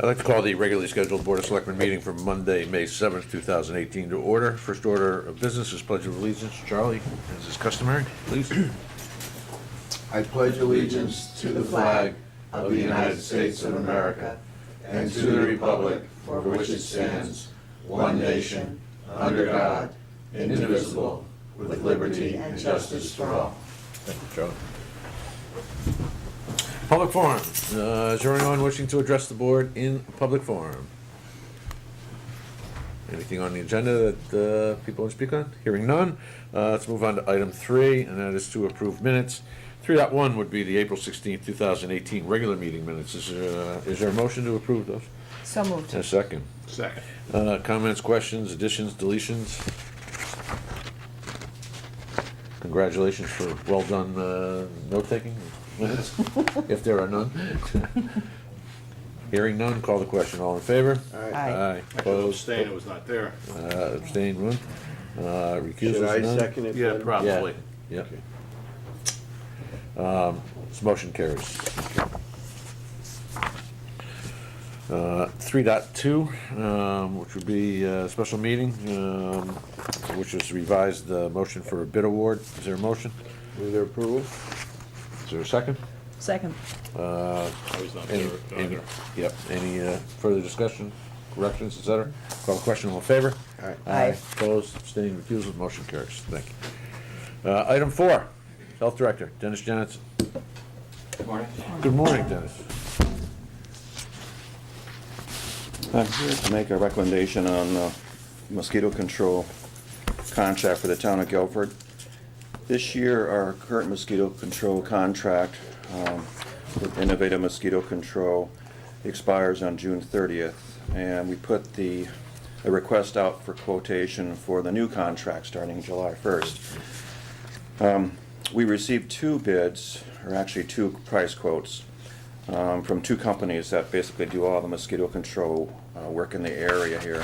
I'd like to call the regularly scheduled Board of Selectmen meeting for Monday, May 7th, 2018 to order. First order of business is Pledge of Allegiance. Charlie, as is customary, please. I pledge allegiance to the flag of the United States of America and to the republic for which it stands, one nation, under God, indivisible, with liberty and justice for all. Thank you, Charlie. Public forum. Is there anyone wishing to address the board in public forum? Anything on the agenda that people want to speak on? Hearing none. Let's move on to item 3, and that is to approve minutes. 3.1 would be the April 16th, 2018 regular meeting minutes. Is there a motion to approve those? So moved. And a second. Second. Comments, questions, additions, deletions? Congratulations for well done note-taking minutes, if there are none. Hearing none, call the question. All in favor? Aye. Opposed? Abstain, it was not there. Abstained, one. Recused, Should I none. second it? Yeah, then? probably. Yeah. This motion carries. 3.2, which would be a special meeting, which is revised motion for a bid award. Is there a motion? Move their approval? Is there a second? Second. I was not Any, there any, either. yep, any further discussion, corrections, et cetera? Call the question, all in favor? Aye. Aye. Opposed, abstaining, recusals, motion carries. Thank you. Item 4, Health Director, Dennis Janetson. Good morning. Good morning, Dennis. I'm here to make a recommendation on mosquito control contract for the town of Guilford. This year, our current mosquito control contract with Innovative Mosquito Control expires on June 30th, and we put a request out for quotation for the new contract starting July 1st. We received 2 bids, or actually 2 price quotes, from 2 companies that basically do all the mosquito control work in the area here.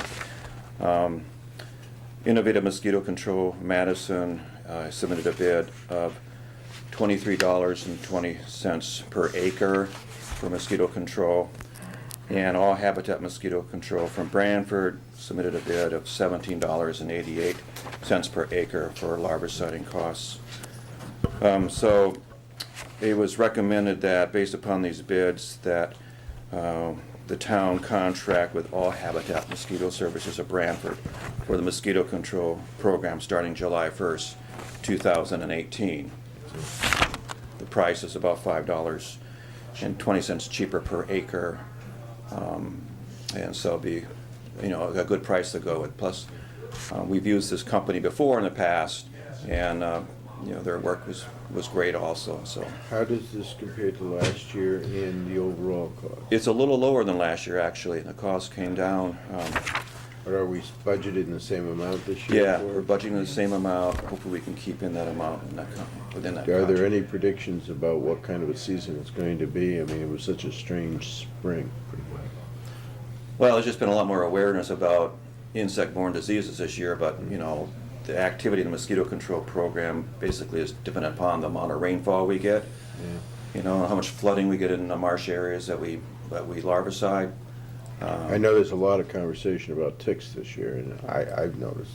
Innovative Mosquito Control Madison submitted a bid of $23.20 per acre for mosquito control, and All Habitat Mosquito Control from Branford submitted a bid of $17.88 per acre for larviciding costs. So it was recommended that, based upon these bids, that the town contract with All Habitat Mosquito Services of Branford for the mosquito control program starting July 1st, 2018. The price is about $5.20 cheaper per acre, and so it'll be, a good price to go with. Plus, we've used this company before in the past, and their work was great also. So How does this compare to last year in the overall cost? it's a little lower than last year, actually. The cost came down. Or are we budgeted in the same amount this year? Yeah, for we're it? budgeting the same amount. Hopefully we can keep in that amount within that Are there contract. any predictions about what kind of a season it's going to be? I mean, it was such a strange spring. Well, there's just been a lot more awareness about insect-borne diseases this year, but, the activity in the mosquito control program basically is dependent upon the amount of rainfall we get. How much flooding we get in the marsh areas that we larvicide. I know there's a lot of conversation about ticks this year, and I've noticed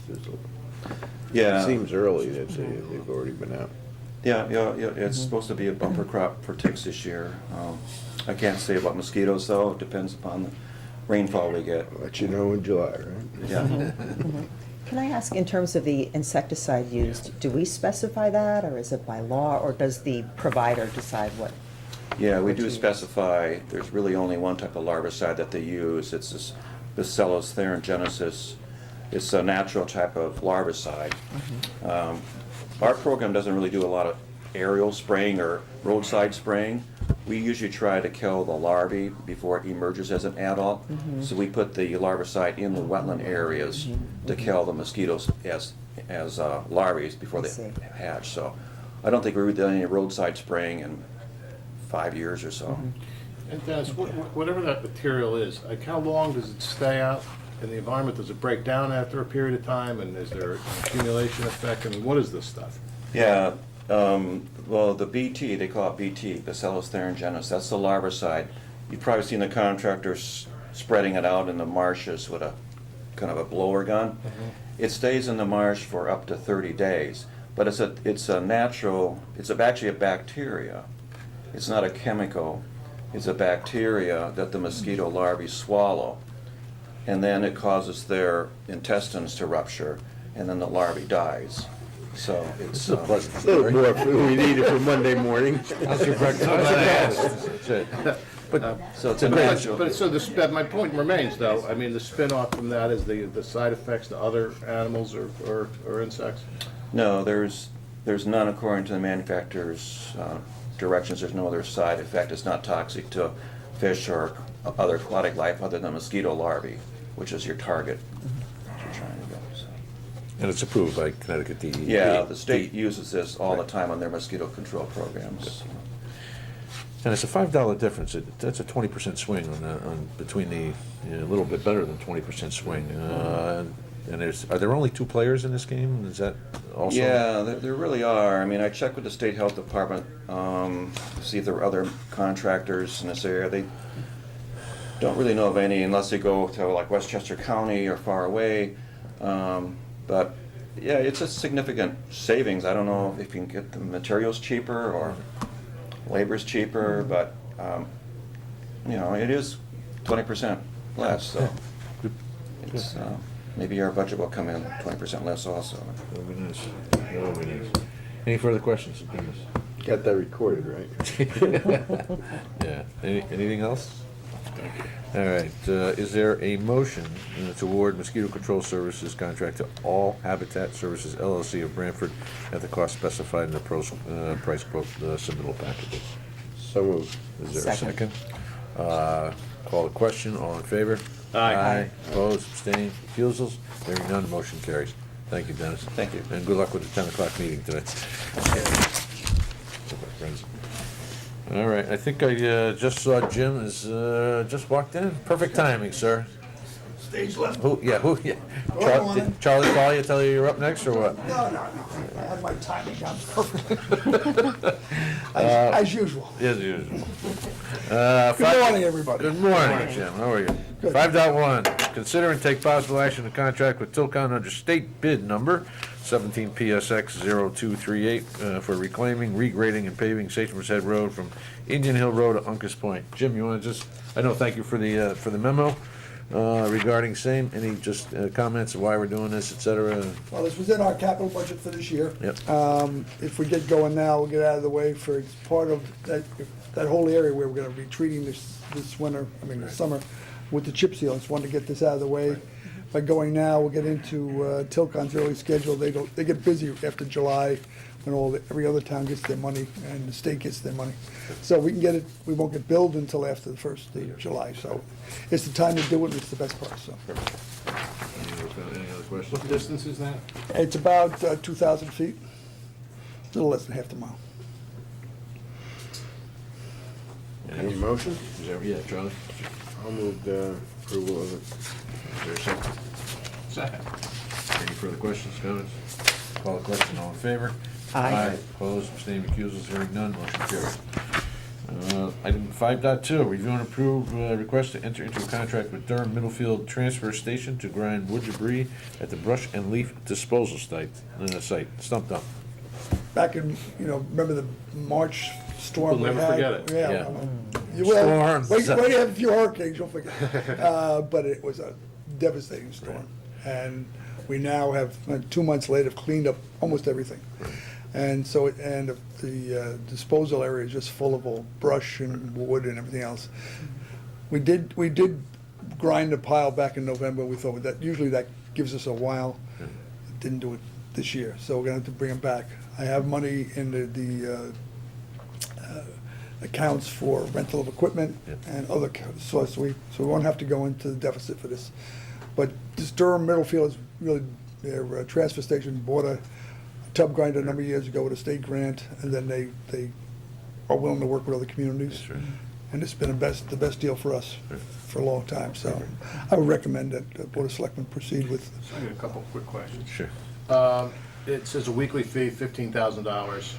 Yeah. it seems early that they've already been out. Yeah, it's supposed to be a bumper crop for ticks this year. I can't say about mosquitoes, though. It depends upon the rainfall we get. I'll let you know in July, right? Yeah. Can I ask, in terms of the insecticide used, do we specify that, or is it by law, or does the provider decide what? Yeah, we What do you- specify, there's really only one type of larvicide that they use. It's this Bacillus thuringiensis. It's a natural type of larvicide. Our program doesn't really do a lot of aerial spraying or roadside spraying. We usually try to kill the larvae before it emerges as an adult. So we put the larvicide in the wetland areas to kill the mosquitoes as larvae before I they see. hatch. So I don't think we've done any roadside spraying in 5 years or so. And Dennis, whatever that material is, like how long does it stay out in the environment? Does it break down after a period of time, and is there an accumulation effect? I mean, what is this stuff? Yeah, well, the BT, they call it BT, Bacillus thuringiensis, that's the larvicide. You've probably seen the contractors spreading it out in the marshes with a kind of a blower gun. It stays in the marsh for up to 30 days, but it's a natural, it's actually a bacteria. It's not a chemical, it's a bacteria that the mosquito larvae swallow. And then it causes their intestines to rupture, and then the larvae dies. So it's, pleasant A little more food we needed for Monday morning. How's your breakfast? That's it. But, so it's a But, natural. so my point remains, though, I mean, the spin-off from that is the side effects to other animals or insects? No, there's none according to the manufacturer's directions. There's no other side effect. It's not toxic to fish or other aquatic life other than mosquito larvae, which is your target that you're trying to go. So. and it's approved by Connecticut DEP. Yeah, the state uses this all the time on their mosquito control programs. And it's a $5 difference. That's a 20% swing on between the, a little bit better than 20% swing. And are there only 2 players in this game? Is that also? Yeah, there really are. I mean, I checked with the state health department to see if there were other contractors in this area. They don't really know of any unless they go to like Westchester County or far away. But yeah, it's a significant savings. I don't know if you can get the materials cheaper or labor's cheaper, but it is 20% less. So it's, maybe our budget will come in 20% less also. That would be nice. That would be nice. Any further questions? Got that recorded, right? Yeah. Anything else? All right. Is there a motion to award mosquito control services contract to All Habitat Services LLC of Branford at the cost specified in the price quote submittal package? So moved. Is there a Second. second? Call the question. All in favor? Aye. Opposed, abstained, recusals? Hearing none, motion carries. Thank you, Dennis. Thank you. And good luck with the 10 o'clock meeting today. All right, I think I just saw Jim has just walked in. Perfect timing, sir. Stage left. Who, yeah. Hello, Did Charlie call you, tell you you're up next, or what? No. I have my timing down perfect. As usual. As usual. Good morning, everybody. Good morning, Jim. How are you? Good. 5.1, consider and take possible action to contract with Tilcon under state bid number 17 PSX 0238 for reclaiming, regrading, and paving Sachem's Head Road from Indian Hill Road to Uncas Point. Jim, you want to thank you for the memo regarding same. Any comments of why we're doing this, et cetera? Well, this was in our capital budget for this year. Yep. If we get going now, we'll get out of the way for it's part of that whole area where we're gonna be treating this winter, this summer, with the chip seal. Just wanted to get this out of the way. By going now, we'll get into Tilcon's early schedule. They get busy after July when every other town gets their money and the state gets their money. So we won't get billed until after the 1st of July. So it's the time to do it, and it's the best price, so. Any other questions? What distance is that? It's about 2,000 feet, a little less than half the mile. Any motion? Yeah, Charlie? I'll move the approval of it. Is there a second? Second. Any further questions, comments? Call the question, all in favor? Aye. Opposed, abstained, recusals, hearing none, motion carries. Item 5.2, review and approve request to enter into a contract with Durham Middlefield Transfer Station to grind wood debris at the brush and leaf disposal site, stump dump. Back in, remember the March storm we We'll had? never forget it. Yeah. Yeah. You will. Storms. Wait till you have a few hurricanes, you'll forget. But it was a devastating storm. And we now have, 2 months later, cleaned up almost everything. And so, the disposal area is just full of old brush and wood and everything else. We did grind a pile back in November. We thought usually that gives us a while. Didn't do it this year, so we're gonna have to bring them back. I have money in the accounts for rental of equipment Yep. and other sources, so we won't have to go into the deficit for this. But this Durham Middlefield is really, their transfer station bought a tub grinder a number of years ago with a state grant, and then they are willing to work with other communities. That's right. And it's been the best deal for us for a long time, so I would recommend that the Board of Selectmen proceed with. So I got a couple of quick questions. Sure. It says a weekly fee, $15,000.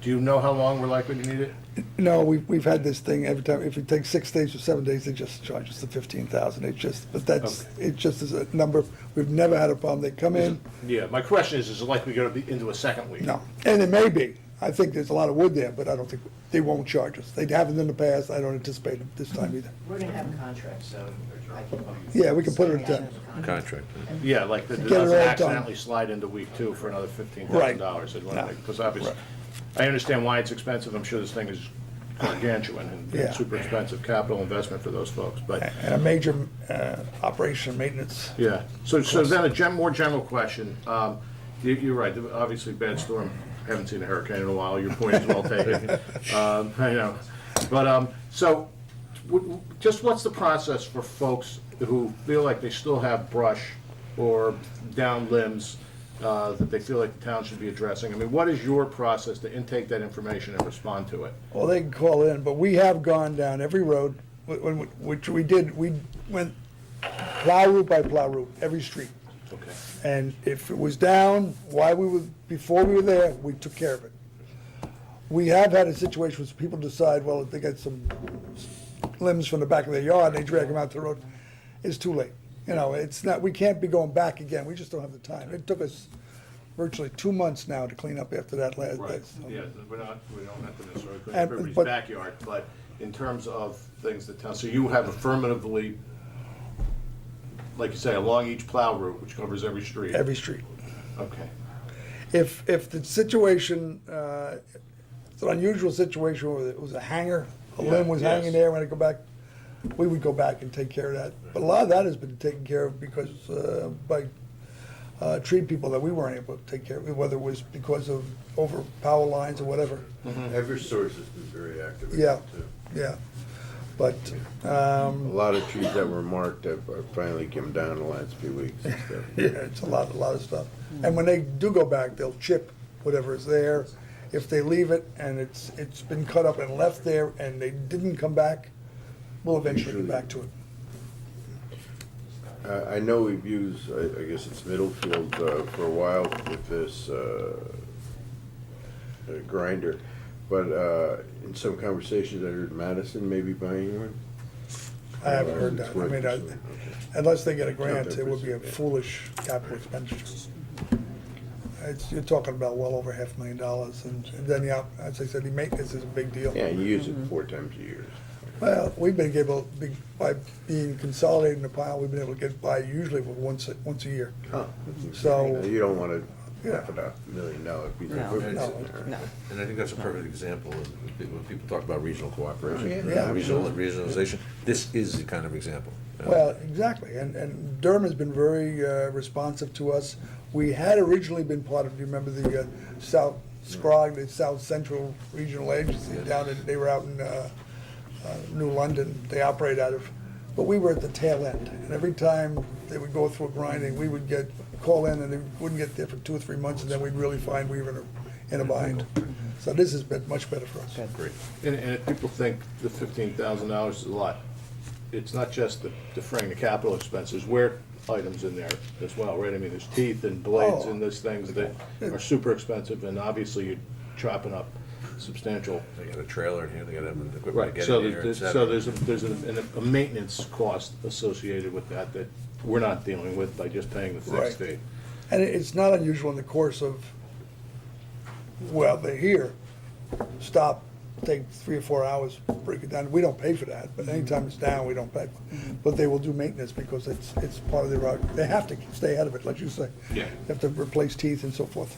Do you know how long we're likely to need it? No, we've had this thing every time, if it takes 6 days or 7 days, they just charge us the 15,000. It just, but that's, it just is a number, we've never had a problem. They come in, Yeah, my question is it likely going to be into a second week? no, and it may be. I think there's a lot of wood there, but I don't think, they won't charge us. They haven't in the past, I don't anticipate it this time either. We're gonna have a contract, so I can. Yeah, we can put it at Contract. Yeah, like that it Get it all doesn't done. accidentally slide into week 2 for another $15,000. No. Because obviously, Right. I understand why it's expensive. I'm sure this thing is gargantuan and Yeah. super expensive capital investment for those folks, but. And a major operation maintenance. Yeah, so then a more general question. You're right, obviously bad storm, haven't seen a hurricane in a while, your point is well taken. I know, but, so, just what's the process for folks who feel like they still have brush or down limbs that they feel like the town should be addressing? I mean, what is your process to intake that information and respond to it? Well, they can call in, but we have gone down every road, which we did, we went plow route by plow route, every street. Okay. And if it was down, before we were there, we took care of it. We have had a situation where people decide, well, if they get some limbs from the back of their yard, and they drag them out to the road, it's too late. You know, it's not, we can't be going back again, we just don't have the time. It took us virtually 2 months now to clean up after that last day. Right, so. yeah, we don't have to necessarily clean And- up everybody's but- backyard, but in terms of things that town, so you have affirmatively, like you say, along each plow route, which covers every street? Every street. Okay, If the situation, it's an unusual situation where it was a hanger, a limb was Yeah, hanging yes. there, when I go back, we would go back and take care of that. But a lot of that has been taken care of because, by tree people that we weren't able to take care of, whether it was because of over power lines or whatever. Eversource has been very active. Yeah. too. Yeah, but, A lot of trees that were marked have finally come down the last few weeks and stuff. yeah, it's a lot of stuff. And when they do go back, they'll chip whatever is there. If they leave it and it's been cut up and left there and they didn't come back, we'll eventually get back to it. I know we've used, I guess it's Middlefield for a while with this grinder, but in some conversations I heard Madison maybe buying one. I haven't heard that. I mean, unless they get a grant, Not it would be a 10%, yeah. foolish capital expenditure. You're talking about well over $500,000, and then, yeah, as I said, the maintenance is a big deal. Yeah, you use it 4 times a year. Well, we've been able, by being consolidated in the pile, we've been able to get by usually with once a year. Huh. So- You don't want to Yeah. half $500,000 piece of No, equipment no, sitting there. No. And I think that's a perfect example of when people talk about regional cooperation, Yeah. regionalization. This is the kind of example. Well, exactly, and Durham has been very responsive to us. We had originally been part of, do you remember the South SCROG, the South Central Regional Agency down in, they were out in New London, they operate out of, but we were at the tail end. And every time they would go through a grinding, we would call in and they wouldn't get there for 2 or 3 months, and then we'd really find we were in a bind. So this has been much better for us. Great. and if people think the $15,000 is a lot, it's not just the defraying the capital expenses, wear items in there as well, right? I mean, there's teeth and blades Oh. and those things that are super expensive, and obviously you're chopping up substantial. They got a trailer in here, they got equipment to Right, get so in there, et there's, cetera. so there's a maintenance cost associated with that we're not dealing with by just paying the fixed Right. fee. And it's not unusual in the course of, well, they're here, stop, take 3 or 4 hours, break it down. We don't pay for that, but anytime it's down, we don't pay. But they will do maintenance because it's part of their, they have to stay ahead of it, like you say. Yeah. They have to replace teeth and so forth.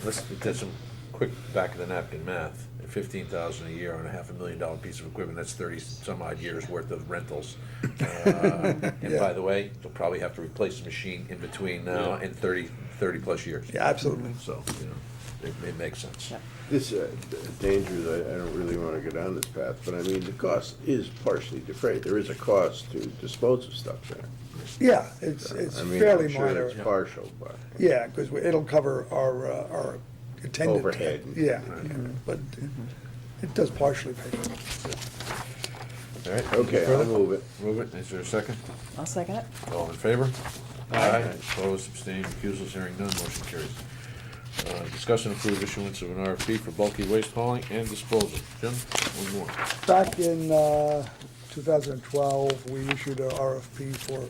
Let's get some quick back of the napkin math. 15,000 a year on a $500,000 piece of equipment, that's 30 some odd years worth of rentals. And Yeah. by the way, they'll probably have to replace the machine in between now and 30 plus years. Yeah, absolutely. So, you know, it makes sense. Yeah. This dangerous, I don't really want to go down this path, but I mean, the cost is partially defrayed. There is a cost to dispose of stuff there. Yeah, it's I mean, fairly I'm sure minor. that's partial, but. Yeah, because it'll cover our attendant. Overhead. Yeah, but it does partially pay. All right. Okay, I'll move it. Move it. Is there a second? I'll second it. All in favor? Aye. Opposed, abstained, recusals, hearing none, motion carries. Discuss and approve issuance of an RFP for bulky waste hauling and disposal. Jim, one more. Back in 2012, we issued a RFP for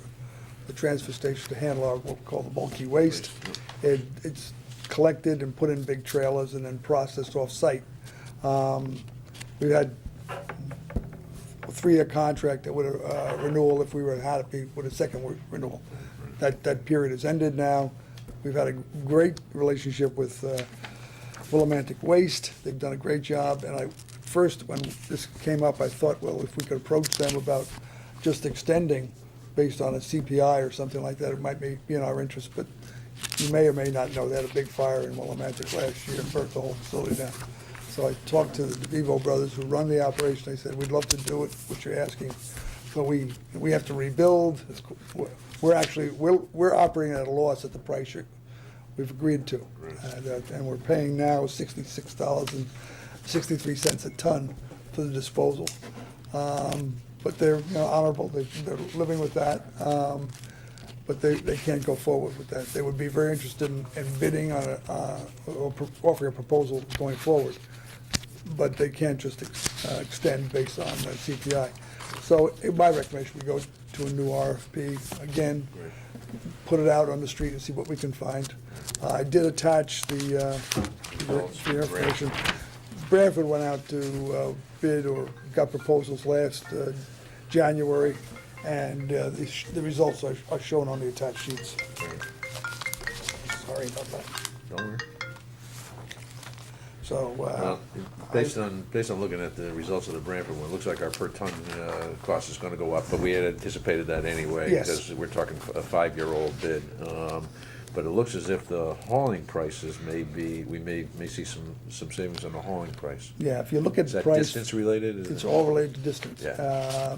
the transfer station to handle our, what we call the bulky waste. It's collected and put in big trailers and then processed off-site. We had a 3-year contract that would renewal if we were happy with a second renewal. That period has ended now. We've had a great relationship with Willimantic Waste. They've done a great job. And first, when this came up, I thought, well, if we could approach them about just extending based on a CPI or something like that, it might be in our interest. But you may or may not know, they had a big fire in Willimantic last year and burnt the whole facility down. So I talked to the DeVivo brothers who run the operation. They said, we'd love to do it, what you're asking. So we have to rebuild. We're operating at a loss at the price we've agreed to. And we're paying now $66.63 a ton for the disposal. But they're honorable, they're living with that. But they can't go forward with that. They would be very interested in bidding on or offering a proposal going forward. But they can't just extend based on the CPI. So my recommendation, we go to a new RFP again, put it out on the street and see what we can find. I did attach the information. Branford went out to bid or got proposals last January, and the results are shown on the attached sheets. Sorry about that. Don't worry. So, Well, based on looking at the results of the Branford one, it looks like our per ton cost is gonna go up, but we had anticipated that anyway. Yes. Because we're talking a 5-year-old bid. But it looks as if the hauling prices we may see some savings on the hauling price. yeah, if you look at Is the that price, distance related? it's all related to distance. Yeah.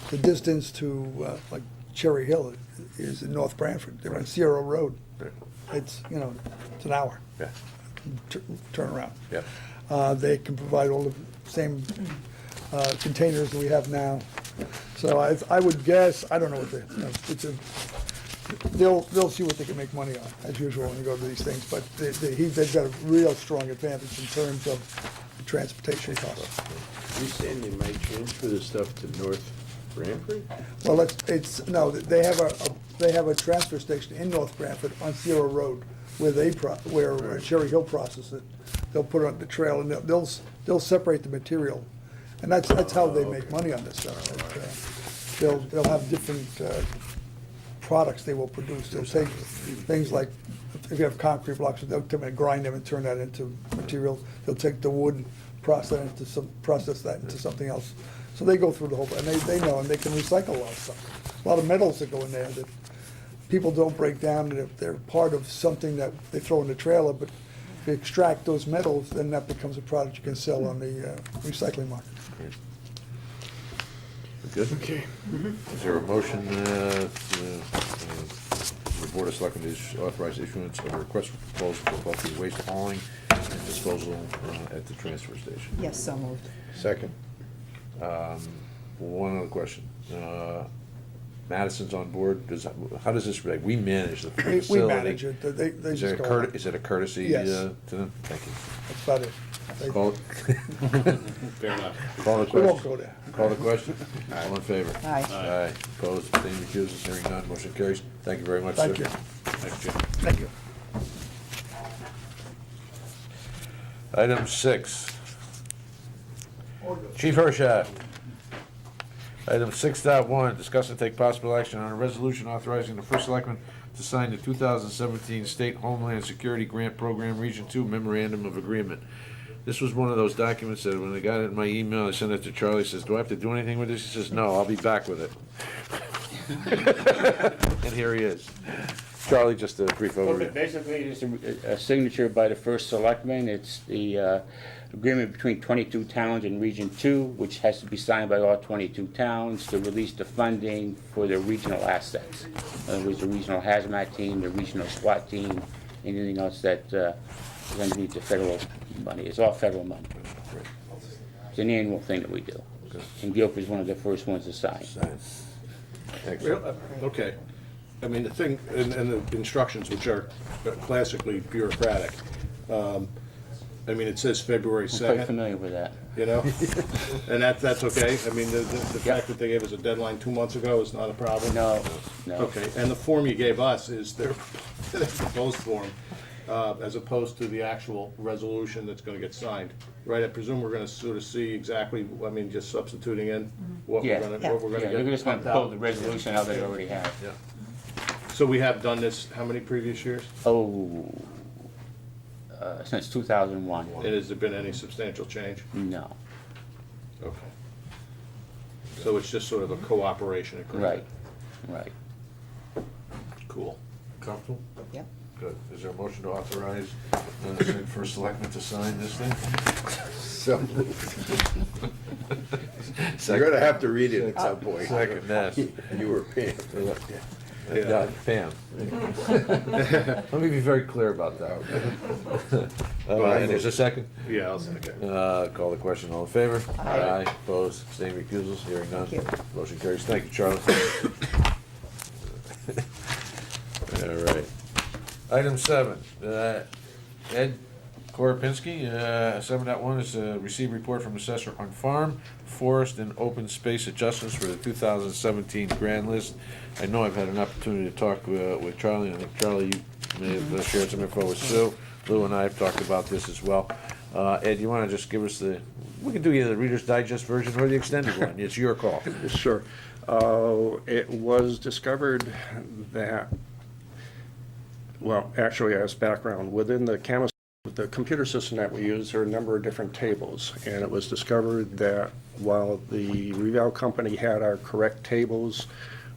The distance to, like Cherry Hill is in North Branford. They're on Sierra Road. Right. It's, it's an hour Yeah, turnaround. yeah. They can provide all the same containers that we have now. So I would guess, I don't know what they'll see what they can make money on, as usual when you go to these things, but they've got a real strong advantage in terms of the transportation costs. You saying they might transfer the stuff to North Branford? Well, they have a transfer station in North Branford on Sierra Road where Cherry Hill processes it. They'll put it on the trail and they'll separate the material, and that's how they make money on this stuff. They'll have different products they will produce. They'll take things like, if you have concrete blocks, they'll come and grind them and turn that into material. They'll take the wood, process that into something else. So they go through the whole, and they know, and they can recycle a lot of stuff. A lot of metals that go in there that people don't break down, and if they're part of something that they throw in the trailer, but if you extract those metals, then that becomes a product you can sell on the recycling market. Good? Okay. Is there a motion the Board of Selectmen to authorize issuance of a request for proposal for bulky waste hauling and disposal at the transfer station? Yes, so moved. Second. One other question. Madison's on board, how does this relate? We manage the We facility. manage it, they Is just it go on. is it a courtesy Yes. to them? Thank you. That's about it. Call Fair enough. call the We won't question. go there. Call the question. All in favor? Aye. Aye. Opposed, abstaining, recused, hearing none, motion carries. Thank you very much, sir. Thank you. Thanks, Jim. Thank you. Item 6. Chief Hershat. Item 6.1, discuss and take possible action on a resolution authorizing the first selectman to sign the 2017 State Homeland Security Grant Program Region 2 Memorandum of Agreement. This was one of those documents that when I got it in my email, I sent it to Charlie, says, do I have to do anything with this? He says, no, I'll be back with it. And here he is. Charlie, just a brief Well, overview. basically, it's a signature by the first selectman. It's the agreement between 22 towns in Region 2, which has to be signed by all 22 towns to release the funding for their regional assets. In other words, the regional hazmat team, the regional SWAT team, anything else that is underneath the federal money. It's all federal money. It's an annual thing that we do. And Guilford is one of the first ones to sign. Thanks. Okay. I mean, the thing, and the instructions, which are classically bureaucratic, I mean, it says February I'm quite 2nd, familiar with that. you know? And that's okay? I mean, the fact that they gave us a deadline 2 months ago is not a problem? No, no. Okay, and the form you gave us is their proposed form, as opposed to the actual resolution that's gonna get signed, right? I presume we're gonna sort of see exactly, I mean, just substituting in what we're Yeah, gonna, yeah. what we're Yeah, gonna you're get. just gonna pumped out. pull the resolution out that you already have. Yeah. So we have done this, how many previous years? Oh, since 2001. And has there been any substantial change? No, Okay. So it's just sort of a cooperation agreement? right. Cool. Comfortable? Yep. Good. Is there a motion to authorize the first selectman to sign this thing? So you're gonna have to read it at some point. Second, yes. You were Pam. Yeah, Pam. Let me be very clear about that. And there's a second? Yeah, I'll second. Call the question, all in favor? Aye. Opposed, abstaining, recusals, hearing none. Thank you. Motion carries. Thank you, Charlie. All right. Item 7, Ed Koropinski, 7.1 is receive report from assessor on farm, forest, and open space adjustments for the 2017 grand list. I know I've had an opportunity to talk with Charlie, and I think Charlie, you may have shared some info with Sue. Lou and I have talked about this as well. Ed, you wanna just give us we can do either the Reader's Digest version or the extended one, it's your call. Sure. It was discovered that, well, actually, as background, within the computer system that we use, there are a number of different tables, and it was discovered that while the Reval company had our correct tables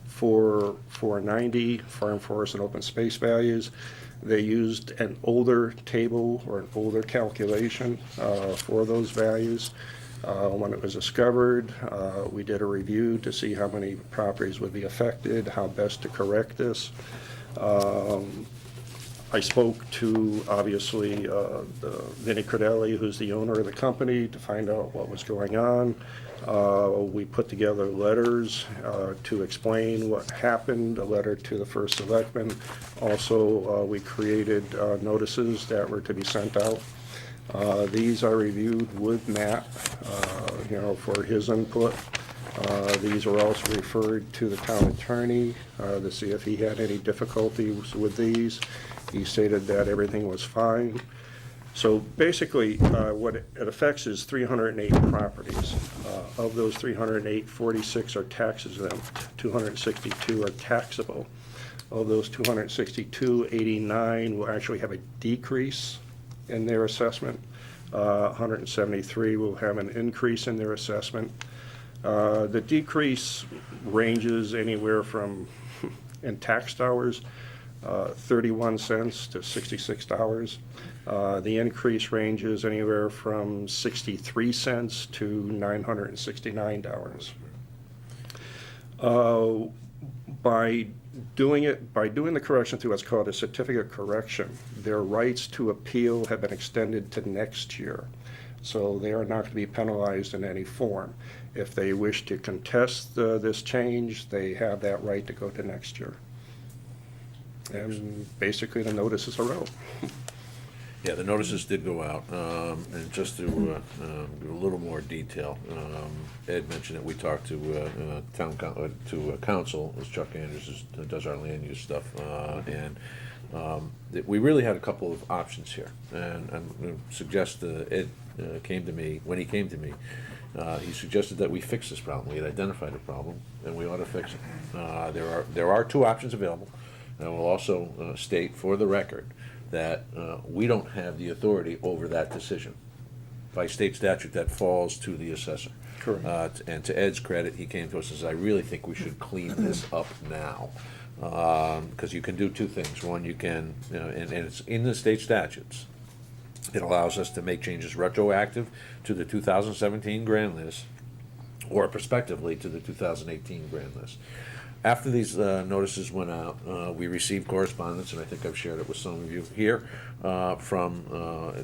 for 490 farm, forest, and open space values, they used an older table or an older calculation for those values. When it was discovered, we did a review to see how many properties would be affected, how best to correct this. I spoke to, obviously, Vinnie Credelli, who's the owner of the company, to find out what was going on. We put together letters to explain what happened, a letter to the first selectman. Also, we created notices that were to be sent out. These are reviewed with Matt, for his input. These were also referred to the town attorney to see if he had any difficulties with these. He stated that everything was fine. So basically, what it affects is 308 properties. Of those 308, 46 are tax exempt, 262 are taxable. Of those 262, 89 will actually have a decrease in their assessment. 173 will have an increase in their assessment. The decrease ranges anywhere from, in tax dollars, 31 cents to $66. The increase ranges anywhere from 63 cents to $969. By doing the correction through what's called a certificate correction, their rights to appeal have been extended to next year. So they are not going to be penalized in any form. If they wish to contest this change, they have that right to go to next year. And basically, the notices are out. Yeah, the notices did go out, and just to give a little more detail, Ed mentioned that we talked to council, as Chuck Andrews does our land use stuff, and that we really had a couple of options here, and I'm going to suggest Ed came to me, when he came to me, he suggested that we fix this problem. We had identified a problem, and we ought to fix it. There are two options available, and I will also state for the record that we don't have the authority over that decision. By state statute, that falls to the assessor. Correct. And to Ed's credit, he came to us and says, I really think we should clean this up now. Because you can do two things. One, you can, and it's in the state statutes, it allows us to make changes retroactive to the 2017 grand list, or prospectively to the 2018 grand list. After these notices went out, we received correspondence, and I think I've shared it with some of you here, from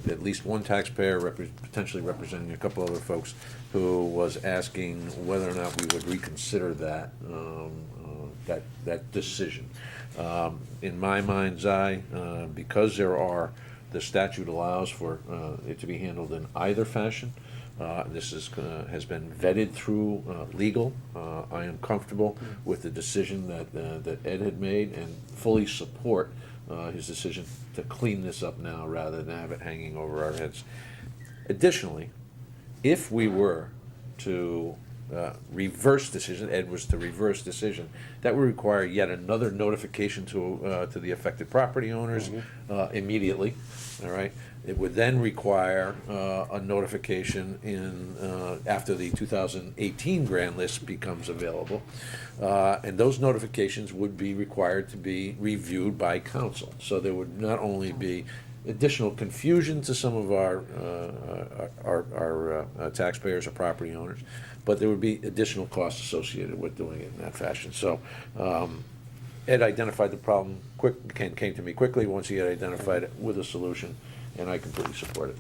at least one taxpayer, potentially representing a couple other folks, who was asking whether or not we would reconsider that that decision. In my mind's eye, because the statute allows for it to be handled in either fashion, this has been vetted through legal. I am comfortable with the decision that Ed had made and fully support his decision to clean this up now rather than have it hanging over our heads. Additionally, if we were to reverse decision, Ed was to reverse decision, that would require yet another notification to the affected property owners immediately, all right? It would then require a notification after the 2018 grand list becomes available. And those notifications would be required to be reviewed by council. So there would not only be additional confusion to some of our taxpayers or property owners, but there would be additional costs associated with doing it in that fashion. So Ed identified the problem came to me quickly once he had identified it with a solution, and I completely support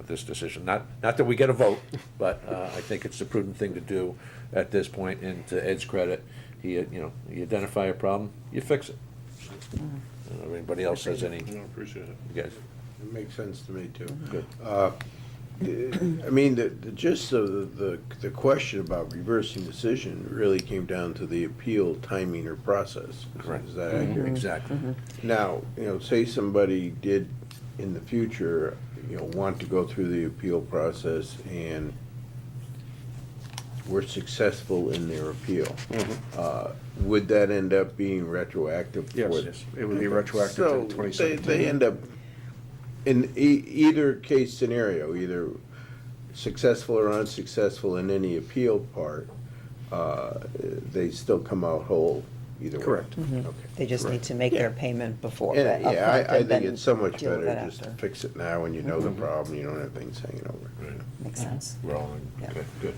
this decision. Not that we get a vote, but I think it's the prudent thing to do at this point. And to Ed's credit, you identify a problem, you fix it. I don't know if anybody else has any. I appreciate it. You guys? It makes sense to me, too. Good. I mean, the gist of the question about reversing decision really came down to the appeal timing or process. Correct. Is that accurate? Exactly. Now, say somebody did in the future, want to go through the appeal process and were successful in their appeal. Would that end up being retroactive? for Yes, this? it would be retroactive to So 2017. they end up, in either case scenario, either successful or unsuccessful in any appeal part, they still come out whole either way. Correct. Okay. They just need to make their payment before. And, upfront, yeah, I and think then it's so much deal with better it just to after. fix it now when you know the problem, you don't have things hanging over. Makes sense. We're all in. Yeah. Okay, good.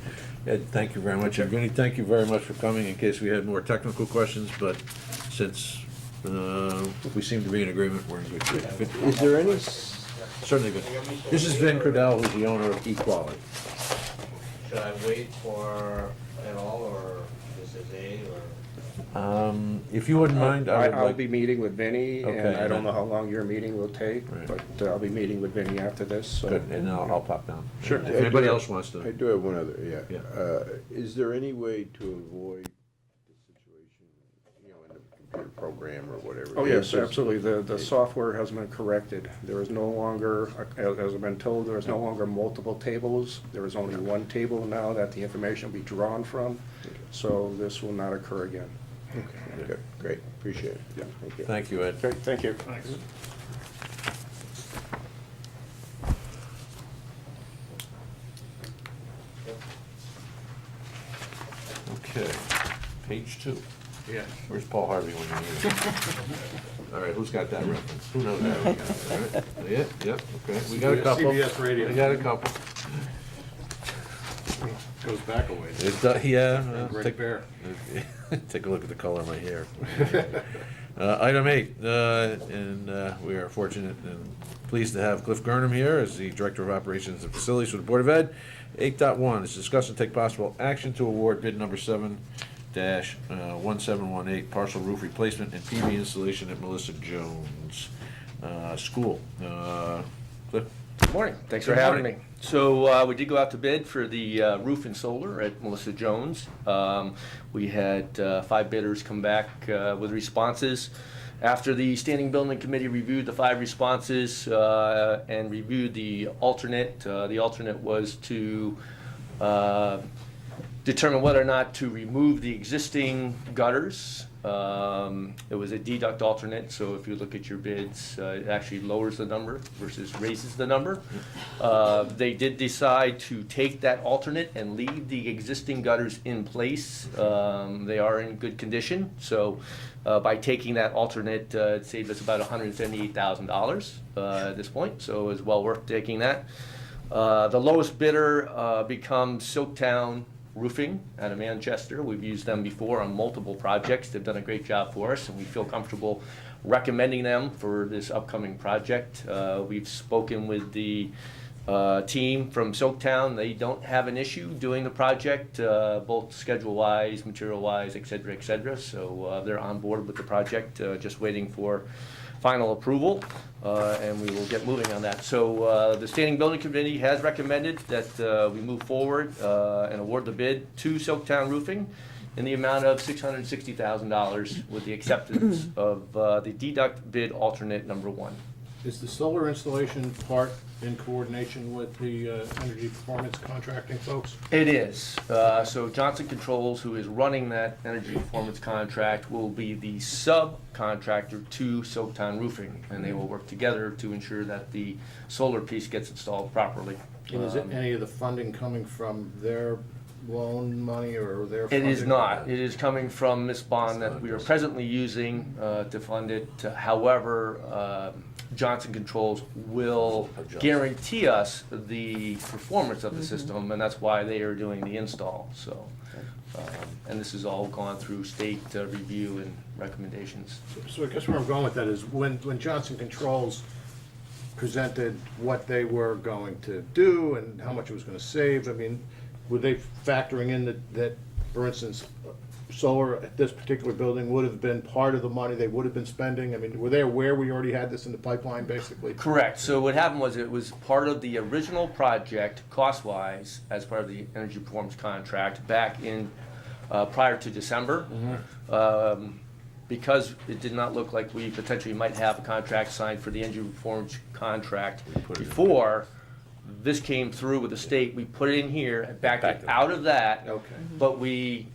Ed, thank you very much. And Vinnie, thank you very much for coming in case we had more technical questions, but since we seem to be in agreement, we're in good shape. Is there any, Certainly good. This is Vin Cradell, who's the owner of Equality. Should I wait for it all, or this is A, or? If you wouldn't mind, I would I'll like. be meeting with Vinnie, and Okay. I don't know how long your meeting will take, Right. but I'll be meeting with Vinnie after this, so. Good, and I'll pop down. Sure. If anybody else wants I to. do have one other, Yeah. Is there any way to avoid the situation, in the computer program or whatever? Oh, it yes, is? absolutely. The software has been corrected. There is no longer, as I've been told, there is no longer multiple tables. There is only one table now that the information will be drawn from, so this will not occur again. Okay, good, great, appreciate it. Yeah. Thank you. Thank you, Ed. Great, thank you. Okay, page 2. Yeah. Where's Paul Harvey when you need him? All right, who's got that reference? Who knows that? We got it, all right? Yeah, yep, okay, we got a couple. CBS Radio. We got a couple. Goes back a ways. Yeah. Great bear. Take a look at the color of my hair. Item 8, and we are fortunate and pleased to have Cliff Gurnham here as the Director of Operations and Facilities for the Board of Ed. 8.1 is discuss and take possible action to award bid number 7-1718, partial roof replacement and PV installation at Melissa Jones School. Cliff? Morning, thanks for Good having me. morning. So we did go out to bid for the roof and solar at Melissa Jones. We had 5 bidders come back with responses. After the Standing Building Committee reviewed the 5 responses and reviewed the alternate was to determine whether or not to remove the existing gutters. It was a deduct alternate, so if you look at your bids, it actually lowers the number versus raises the number. They did decide to take that alternate and leave the existing gutters in place. They are in good condition, so by taking that alternate, it saved us about $178,000 at this point, so it was well worth taking that. The lowest bidder becomes Silktown Roofing out of Manchester. We've used them before on multiple projects. They've done a great job for us, and we feel comfortable recommending them for this upcoming project. We've spoken with the team from Soaktown. They don't have an issue doing the project, both schedule-wise, material-wise, et cetera, so they're on board with the project, just waiting for final approval, and we will get moving on that. So the Standing Building Committee has recommended that we move forward and award the bid to Soaktown Roofing in the amount of $660,000 with the acceptance of the deduct bid alternate number 1. Is the solar installation part in coordination with the energy performance contracting folks? It is. So Johnson Controls, who is running that energy performance contract, will be the subcontractor to Soaktown Roofing, and they will work together to ensure that the solar piece gets installed properly. And is it any of the funding coming from their loan money or their It funding? is not. It is coming from this bond that we are presently using to fund it. However, Johnson Controls will guarantee us the performance of the system, and that's why they are doing the install. So, and this has all gone through state review and recommendations. So I guess where I'm going with that is when Johnson Controls presented what they were going to do and how much it was going to save, I mean, were they factoring in that, for instance, solar at this particular building would have been part of the money they would have been spending? I mean, were they aware we already had this in the pipeline, basically? Correct. So what happened was it was part of the original project, cost-wise, as part of the energy performance contract back in, prior to December. Because it did not look like we potentially might have a contract signed for the energy performance contract before this came through with the state, we put it in here, backed it out of that. Okay. But we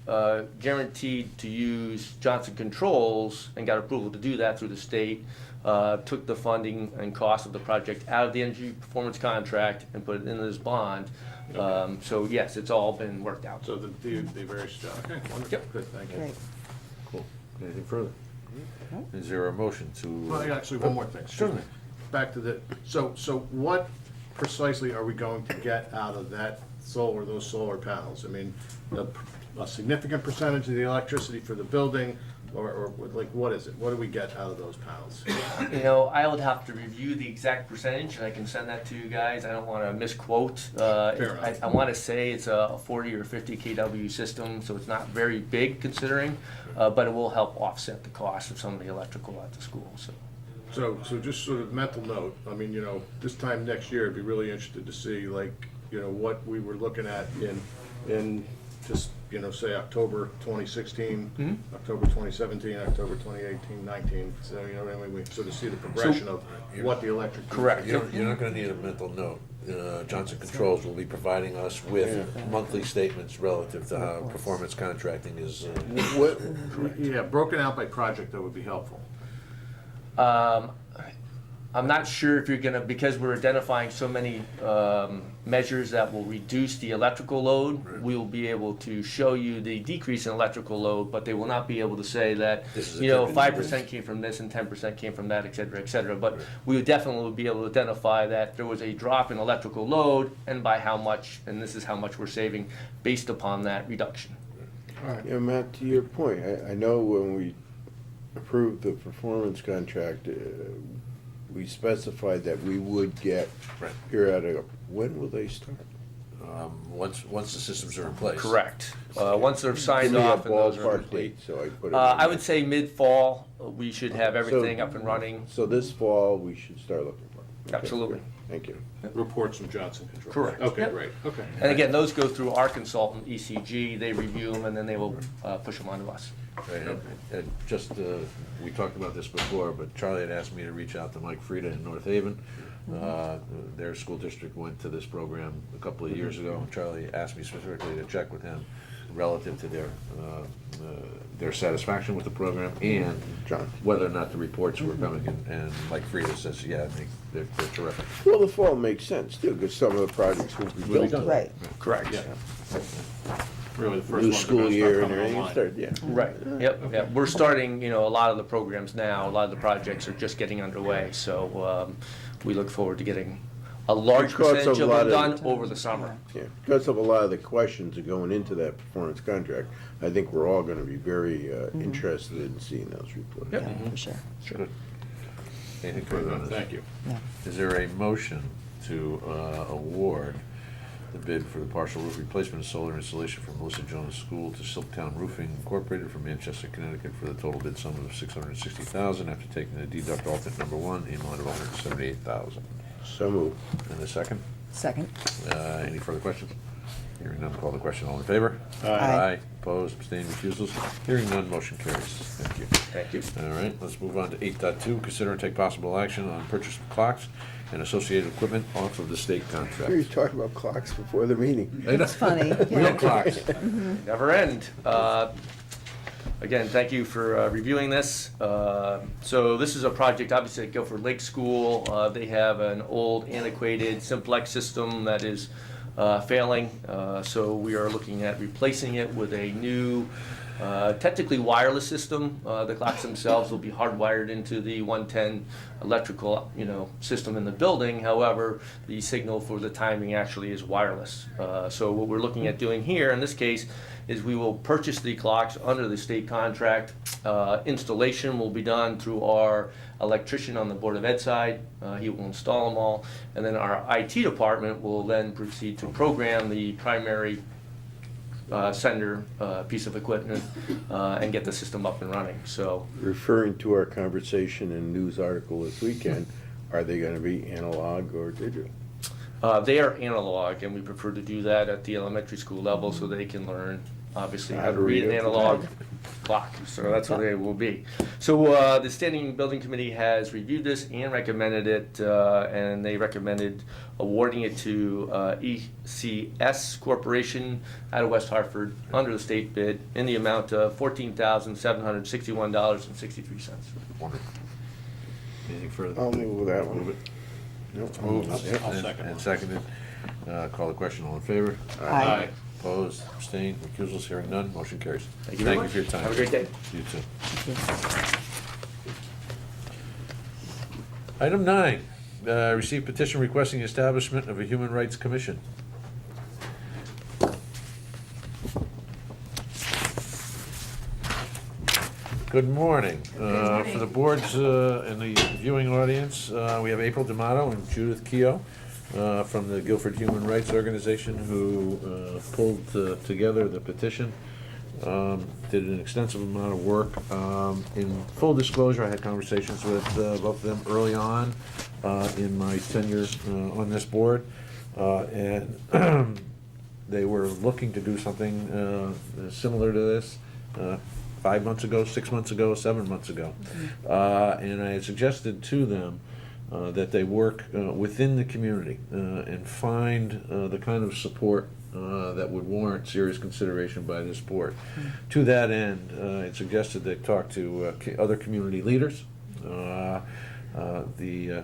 guaranteed to use Johnson Controls and got approval to do that through the state. Took the funding and cost of the project out of the energy performance contract and put it into this bond. So yes, it's all been worked out. So the various, okay, wonderful, Yep. good, thank you. Great. Cool. Anything further? Is there a motion to? Well, actually, one more thing. Certainly. Back to the, so what precisely are we going to get out of that solar, those solar panels? I mean, a significant percentage of the electricity for the building, or like, what is it? What do we get out of those panels? You know, I would have to review the exact percentage, and I can send that to you guys. I don't want to misquote. Fair enough. I want to say it's a 40 or 50 kW system, so it's not very big considering, but it will help offset the cost of some of the electrical at the school. So So just sort of mental note, I mean, you know, this time next year, I'd be really interested to see, like, you know, what we were looking at in just, you know, say October 2016, October 2017, October 2018, 19, so, you know, I mean, we sort of see the progression of what the electric. Correct. You're not gonna need a mental note. Johnson Controls will be providing us with monthly statements relative to how performance contracting is. Yeah, broken out by project, that would be helpful. I'm not sure if you're gonna, because we're identifying so many measures that will reduce the electrical load, we will be able to show you the decrease in electrical load, but they will not be able to say that, This is a you know, difference. 5% came from this and 10% came from that, et cetera, et cetera. But we would definitely be able to identify that there was a drop in electrical load and by how much, and this is how much we're saving based upon that reduction. Yeah, Matt, to your point, I know when we approved the performance contract, we specified that we would get Right. periodic, when will they start? Once the systems are in place. Correct. Once they're signed Give me a off and those are ballpark complete. date, so I put it. I in would there. say mid-fall, we should have everything So- up and running. So this fall, we should start looking for it. Okay, Absolutely. good. Thank you. Reports from Johnson Controls. Correct. Okay, Yep. great, okay. And again, those go through our consultant, ECG, they review them, and then they will push them on to us. Right, and just, we talked about this before, but Charlie had asked me to reach out to Mike Frieda in North Haven. Their school district went to this program a couple of years ago, and Charlie asked me specifically to check with him relative to their satisfaction with the program and John. whether or not the reports were coming in. And Mike Frieda says, yeah, they're terrific. Well, the fall makes sense too, because some of the projects will be built. Right. Correct. Really, the first New ones are school gonna year start and coming everything, online. start, yeah. Right, yep. We're starting, you know, a lot of the programs now, a lot of the projects are just getting underway, so we look forward to getting a large Because of percentage a of lot them of- done over the summer. Yeah, because of a lot of the questions that are going into that performance contract, I think we're all gonna be very interested in seeing those reports. Yep. Yeah, for sure. Good. Anything further on this? Thank you. Is there a motion to award the bid for the partial roof replacement and solar installation from Melissa Jones School to Silktown Roofing Incorporated from Manchester, Connecticut for the total bid sum of $660,000 after taking the deduct alternate number one, the amount of $178,000. So moved. And a second? Second. Any further questions? Hearing none, call the question. All in favor? Aye. Opposed, abstained, recusals? Hearing none, motion carries. Thank you. Thank you. All right, let's move on to 8.2. Consider and take possible action on purchase of clocks and associated equipment off of the state We were contract. talking about clocks before the meeting. That's funny. Real clocks. Never end. Again, thank you for reviewing this. So this is a project, obviously, at Guilford Lake School. They have an old antiquated simplex system that is failing. So we are looking at replacing it with a new, technically wireless system. The clocks themselves will be hardwired into the 110 electrical, system in the building. However, the signal for the timing actually is wireless. So what we're looking at doing here, in this case, is we will purchase the clocks under the state contract. Installation will be done through our electrician on the Board of Ed side. He will install them all. And then our IT department will then proceed to program the primary sender piece of equipment and get the system up and running. So Referring to our conversation and news article this weekend, are they gonna be analog or digital? they are analog, and we prefer to do that at the elementary school level so they can learn, obviously, how to read an analog clock. So that's what they will be. So the Standing Building Committee has reviewed this and recommended it, and they recommended awarding it to ECS Corporation out of West Hartford under the state bid in the amount of $14,761.63. Wonderful. Anything further? I'll move that one. Move it. Nope. Moved I'll and seconded. Call the question. All in favor? Aye. Opposed, abstained, recusals, hearing none, motion carries. Thank you very much. for your time. Have a great day. You too. Item 9, receive petition requesting establishment of a Human Rights Commission. Good morning. For the boards and the viewing audience, we have April D'Amato and Judith Keogh from the Guilford Human Rights Organization who pulled together the petition. Did an extensive amount of work. In full disclosure, I had conversations with both of them early on in my tenure on this board. And they were looking to do something similar to this 5 months ago, 6 months ago, 7 months ago. And I had suggested to them that they work within the community and find the kind of support that would warrant serious consideration by this board. To that end, it suggested they talk to other community leaders,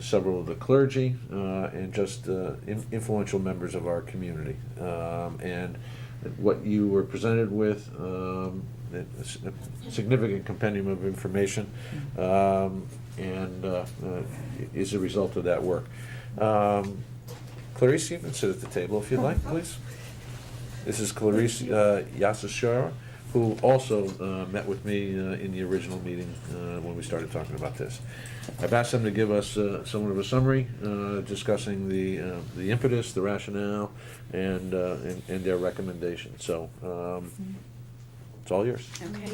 several of the clergy, and just influential members of our community. And what you were presented with, a significant compendium of information, and is a result of that work. Clarice, you can sit at the table if you'd like, please. This is Clarice Yasashara, who also met with me in the original meeting when we started talking about this. I've asked them to give us somewhat of a summary discussing the impetus, the rationale, and their recommendation. So it's all yours. Okay,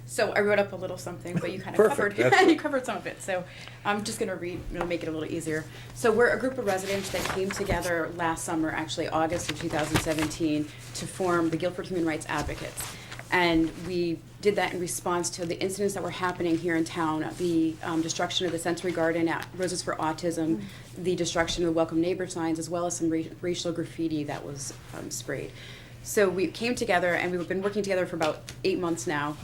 so I wrote up a little something, but you kind of Perfect, covered, that's- you covered some of it, so I'm just gonna read, it'll make it a little easier. So we're a group of residents that came together last summer, actually August of 2017, to form the Guilford Human Rights Advocates. And we did that in response to the incidents that were happening here in town, the destruction of the Sensory Garden at Roses for Autism, the destruction of the Welcome Neighbor signs, as well as some racial graffiti that was sprayed. So we came together, and we've been working together for about 8 months now.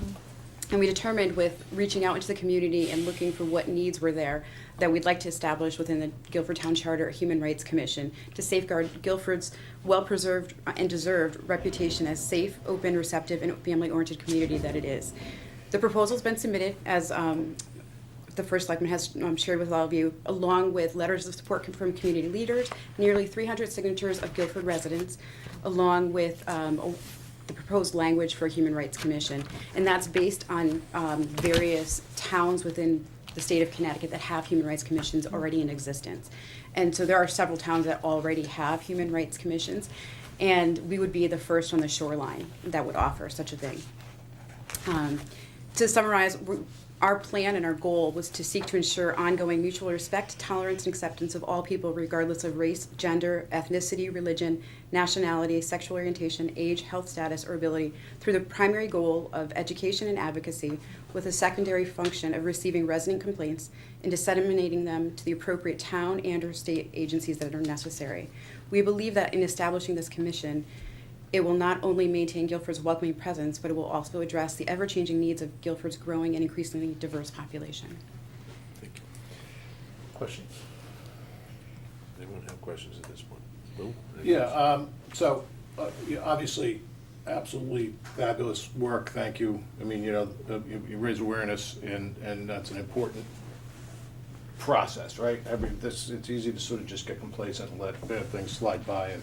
And we determined, with reaching out into the community and looking for what needs were there, that we'd like to establish within the Guilford Town Charter a Human Rights Commission to safeguard Guilford's well-preserved and deserved reputation as safe, open, receptive, and family-oriented community that it is. The proposal's been submitted, as the First Selectman has shared with all of you, along with letters of support from community leaders, nearly 300 signatures of Guilford residents, along with the proposed language for a Human Rights Commission. And that's based on various towns within the state of Connecticut that have human rights commissions already in existence. And so there are several towns that already have human rights commissions, and we would be the first on the shoreline that would offer such a thing. To summarize, our plan and our goal was to seek to ensure ongoing mutual respect, tolerance, and acceptance of all people regardless of race, gender, ethnicity, religion, nationality, sexual orientation, age, health status, or ability through the primary goal of education and advocacy with a secondary function of receiving resident complaints and disseminating them to the appropriate town and or state agencies that are necessary. We believe that in establishing this commission, it will not only maintain Guilford's welcoming presence, but it will also address the ever-changing needs of Guilford's growing and increasingly diverse population. Thank you. Questions? Anyone have questions at this point? Lou? any Yeah, questions? obviously, absolutely fabulous work, thank you. I mean, you raise awareness, and that's an important process, right? It's easy to sort of just get complacent and let bad things slide by and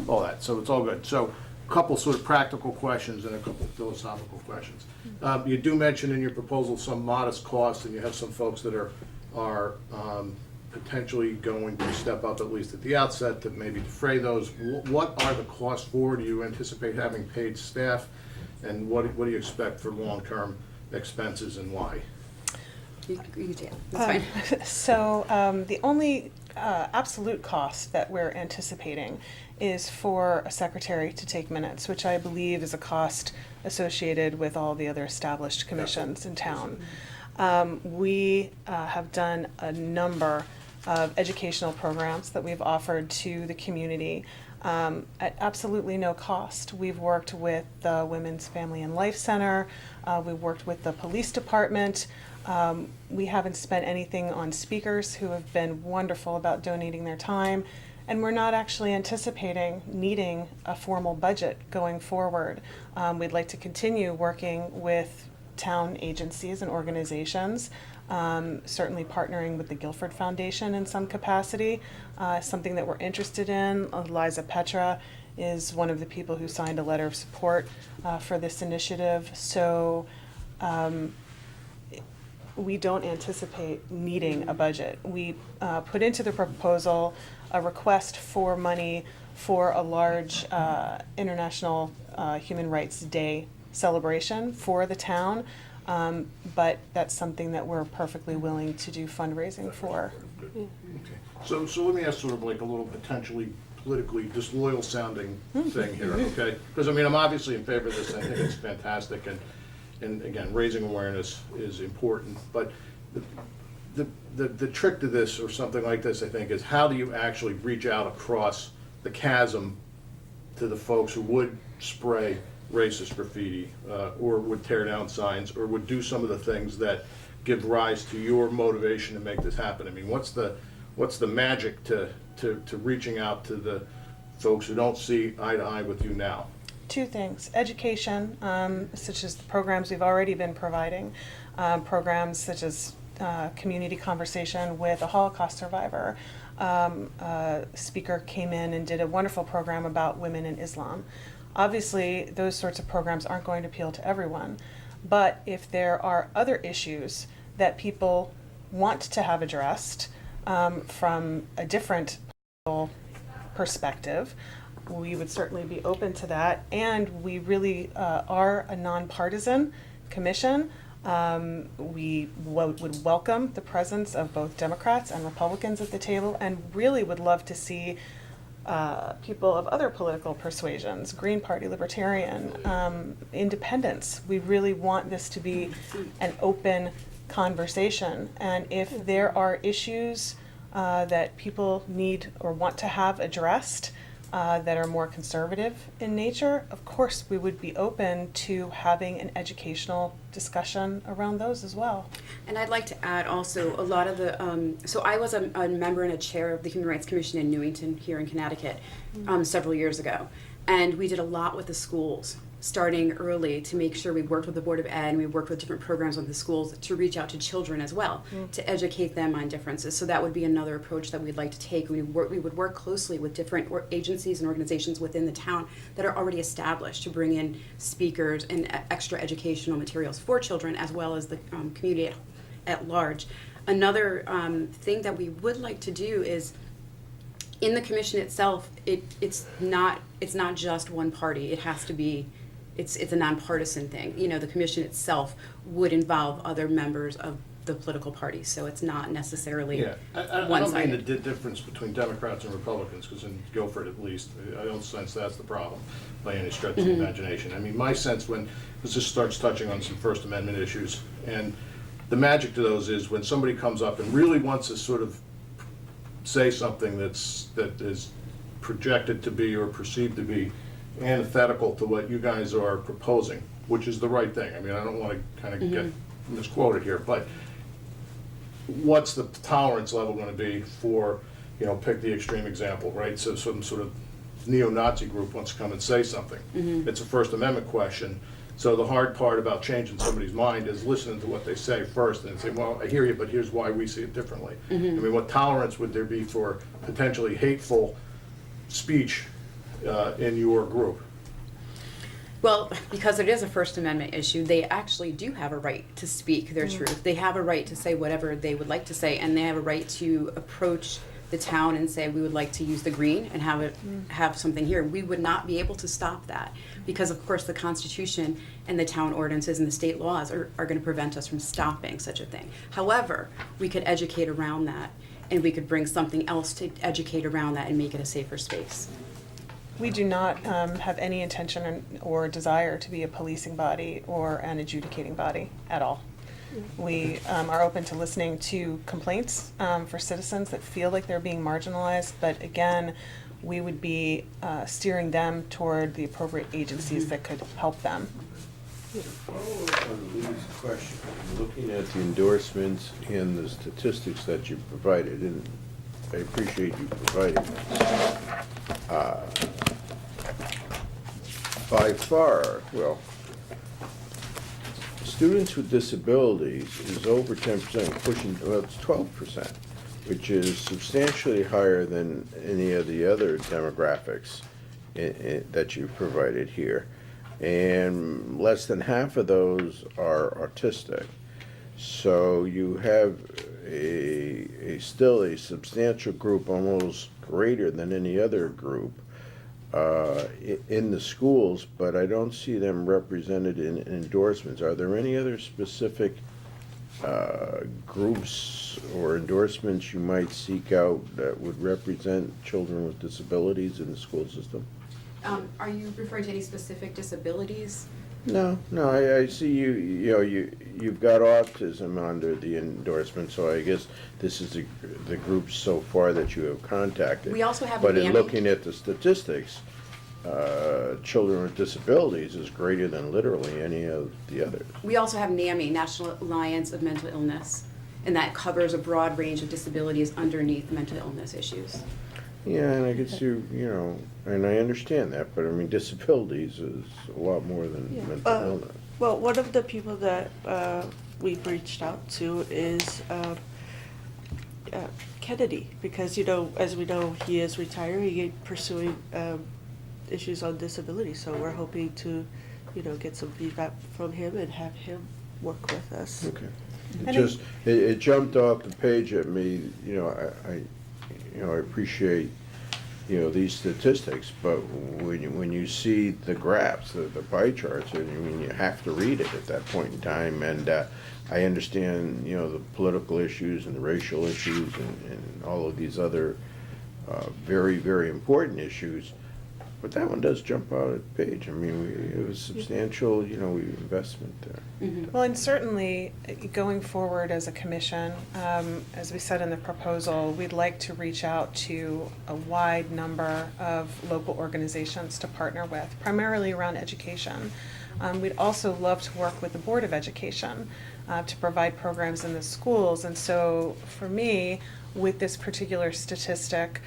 all that, so it's all good. So, a couple sort of practical questions and a couple philosophical questions. You do mention in your proposal some modest costs, and you have some folks that are potentially going to step up, at least at the outset, to maybe defray those. What are the costs for? Do you anticipate having paid staff? And what do you expect for long-term expenses, and why? You do, that's fine. So the only absolute cost that we're anticipating is for a secretary to take minutes, which I believe is a cost associated with all the other established commissions in town. We have done a number of educational programs that we've offered to the community at absolutely no cost. We've worked with the Women's Family and Life Center. We've worked with the police department. We haven't spent anything on speakers who have been wonderful about donating their time. And we're not actually anticipating needing a formal budget going forward. We'd like to continue working with town agencies and organizations, certainly partnering with the Guilford Foundation in some capacity, something that we're interested in. Eliza Petra is one of the people who signed a letter of support for this initiative. So we don't anticipate needing a budget. We put into the proposal a request for money for a large International Human Rights Day celebration for the town, but that's something that we're perfectly willing to do fundraising for. Okay. So let me ask sort of like a little potentially politically disloyal sounding thing here, okay? Because I mean, I'm obviously in favor of this. I think it's fantastic, and again, raising awareness is important. But the trick to this, or something like this, I think, is how do you actually reach out across the chasm to the folks who would spray racist graffiti, or would tear down signs, or would do some of the things that give rise to your motivation to make this happen? I mean, what's the magic to reaching out to the folks who don't see eye to eye with you now? Two things. Education, such as the programs we've already been providing, programs such as community conversation with a Holocaust survivor. A speaker came in and did a wonderful program about women in Islam. Obviously, those sorts of programs aren't going to appeal to everyone, but if there are other issues that people want to have addressed from a different perspective, we would certainly be open to that. And we really are a nonpartisan commission. We would welcome the presence of both Democrats and Republicans at the table, and really would love to see people of other political persuasions, Green Party, Libertarian, independents. We really want this to be an open conversation. And if there are issues that people need or want to have addressed that are more conservative in nature, of course we would be open to having an educational discussion around those as well. And I'd like to add also a lot of the, so I was a member and a chair of the Human Rights Commission in Newington here in Connecticut several years ago. And we did a lot with the schools, starting early to make sure we worked with the Board of Ed, and we worked with different programs with the schools to reach out to children as well, to educate them on differences. So that would be another approach that we'd like to take. We would work closely with different agencies and organizations within the town that are already established to bring in speakers and extra educational materials for children, as well as the community at large. Another thing that we would like to do is in the commission itself, it's not just one party. It has to be, it's a nonpartisan thing. You know, the commission itself would involve other members of the political parties, so it's not necessarily Yeah, I don't mean one-sided. the difference between Democrats and Republicans, because in Guilford at least, I don't sense that's the problem by any stretch of the imagination. I mean, my sense when this just starts touching on some First Amendment issues, and the magic to those is when somebody comes up and really wants to sort of say something that is projected to be or perceived to be antithetical to what you guys are proposing, which is the right thing. I mean, I don't want to kind of get misquoted here, but what's the tolerance level going to be for, you know, pick the extreme example, right? So some sort of neo-Nazi group wants to come and say something. It's a First Amendment question. So the hard part about changing somebody's mind is listening to what they say first and say, well, I hear you, but here's why we see it differently. I mean, what tolerance would there be for potentially hateful speech in your group? Well, because it is a First Amendment issue, they actually do have a right to speak their truth. They have a right to say whatever they would like to say, and they have a right to approach the town and say, we would like to use the green and have something here. We would not be able to stop that because, of course, the Constitution and the town ordinances and the state laws are going to prevent us from stopping such a thing. However, we could educate around that, and we could bring something else to educate around that and make it a safer space. We do not have any intention or desire to be a policing body or an adjudicating body at all. We are open to listening to complaints for citizens that feel like they're being marginalized, but again, we would be steering them toward the appropriate agencies that could help them. Follow-up on Lee's question. Looking at the endorsements and the statistics that you provided, and I appreciate you providing them. By far, well, students with disabilities is over 10%, pushing, well, it's 12%, which is substantially higher than any of the other demographics that you've provided here. And less than half of those are autistic. So you have still a substantial group, almost greater than any other group, in the schools, but I don't see them represented in endorsements. Are there any other specific groups or endorsements you might seek out that would represent children with disabilities in the school system? Are you referring to any specific disabilities? No, I see you've got autism under the endorsement, so I guess this is the group so far that you have contacted. We also have But in NAMI. looking at the statistics, children with disabilities is greater than literally any of the others. We also have NAMI, National Alliance of Mental Illness, and that covers a broad range of disabilities underneath mental illness issues. Yeah, and I could see, and I understand that, but I mean, disabilities is a lot more than mental illness. Well, one of the people that we've reached out to is Kennedy, because, as we know, he is retiring, pursuing issues on disability. So we're hoping to, get some feedback from him and have him work with us. Okay. It jumped off the page at me, I appreciate, these statistics, but when you see the graphs, the pie charts, you have to read it at that point in time. And I understand, the political issues and the racial issues and all of these other very, very important issues. But that one does jump out at the page. I mean, it was substantial, investment there. Well, and certainly, going forward as a commission, as we said in the proposal, we'd like to reach out to a wide number of local organizations to partner with, primarily around education. We'd also love to work with the Board of Education to provide programs in the schools. And so, for me, with this particular statistic,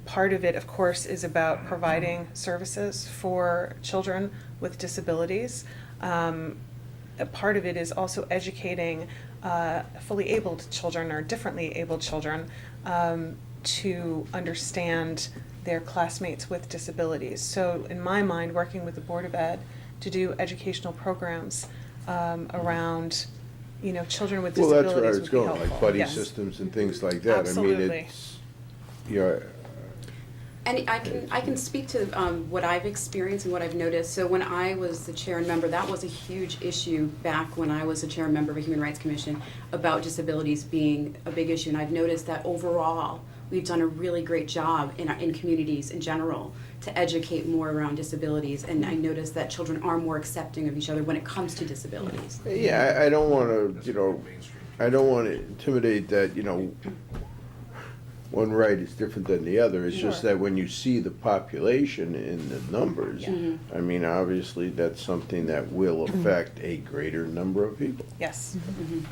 part of it, of course, is about providing services for children with disabilities. A part of it is also educating fully abled children or differently abled children to understand their classmates with disabilities. So in my mind, working with the Board of Ed to do educational programs around children with disabilities Well, that's where I was would be going, helpful. like buddy Yes. systems and things like that. I mean, Absolutely. You're, And I can speak to what I've experienced and what I've noticed. So when I was the chair and member, that was a huge issue back when I was the chair and member of a Human Rights Commission about disabilities being a big issue. And I've noticed that overall, we've done a really great job in communities in general to educate more around disabilities. And I noticed that children are more accepting of each other when it comes to disabilities. yeah, I don't want to, I don't want to intimidate that, one right is different than the other. It's just Sure. that when you see the population in the numbers, I mean, obviously, that's something that will affect a greater number of people. Yes.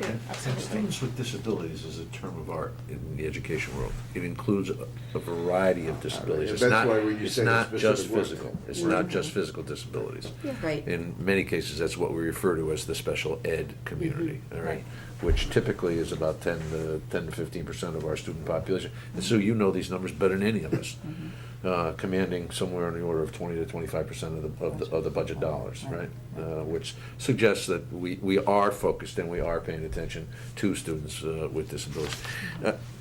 Yeah, And absolutely. students with disabilities is a term of art in the education world. It includes a variety of disabilities. It's That's not- why when you it's say a not just specific word. physical. It's not just physical disabilities. Right. In many cases, that's what we refer to as the special ed community, all right? Right. Which typically is about 10 to 15% of our student population. And so you know these numbers better than any of us. Commanding somewhere in the order of 20 to 25% of the budget dollars, right? Which suggests that we are focused and we are paying attention to students with disabilities.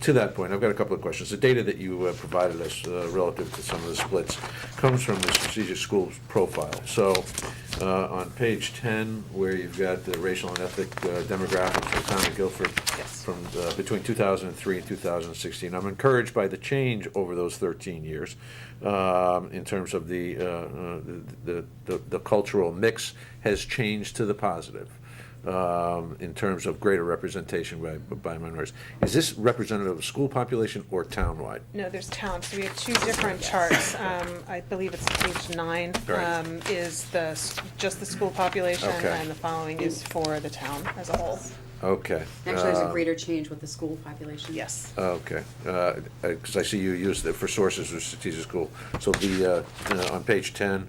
To that point, I've got a couple of questions. The data that you provided us relative to some of the splits comes from the strategic schools profile. So on page 10, where you've got the racial and ethnic demographics for the town of Guilford Yes. from between 2003 and 2016. I'm encouraged by the change over those 13 years in terms of the cultural mix has changed to the positive in terms of greater representation by minorities. Is this representative of school population or townwide? No, there's towns, so we have two different charts. I believe it's page 9, Right. is just the school population, Okay. and the following is for the town as a whole. Okay. Actually, there's a greater change with the school population. Yes. Okay, because I see you used it for sources of strategic school. So on page 10,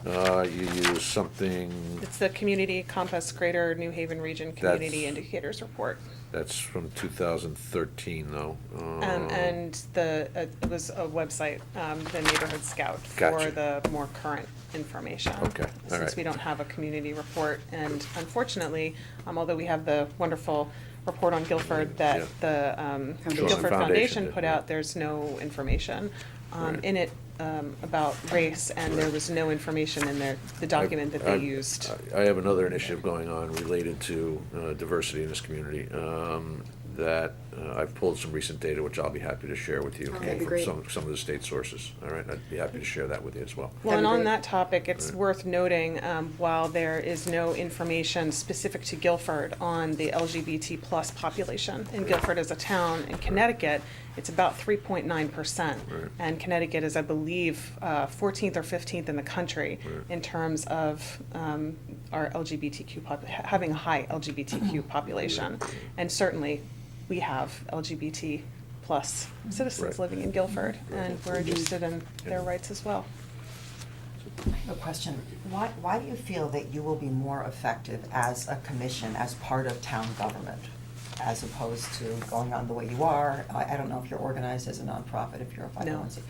you use something It's the Community Compass Greater New Haven Region Community Indicators Report. that's from 2013, though. And it was a website, the Neighborhood Scout, Gotcha. for the more current information. Okay, all Since right. we don't have a community report, and unfortunately, although we have the wonderful report on Guilford that the Guilford Foundation did, put right. out, there's no information Right. in it about race, and there was no information in the document that they used. I have another initiative going on related to diversity in this community that I've pulled some recent data, which I'll be happy to share with you that'd be from great. some of the state sources. All right, I'd be happy to share that with you as well. Well, and That'd be on great. that topic, it's worth noting, while there is no information specific to Guilford on the LGBT plus population in Guilford as a town, in Connecticut, it's about 3.9%. Right. And Connecticut is, I believe, 14th or 15th in the country in terms of our LGBTQ, having a high LGBTQ population. And certainly, we have LGBT plus citizens Right. living in Guilford, and we're interested in their rights as well. I have a question. Why do you feel that you will be more effective as a commission, as part of town government, as opposed to going on the way you are? I don't know if you're organized as a nonprofit, if you're a 501c.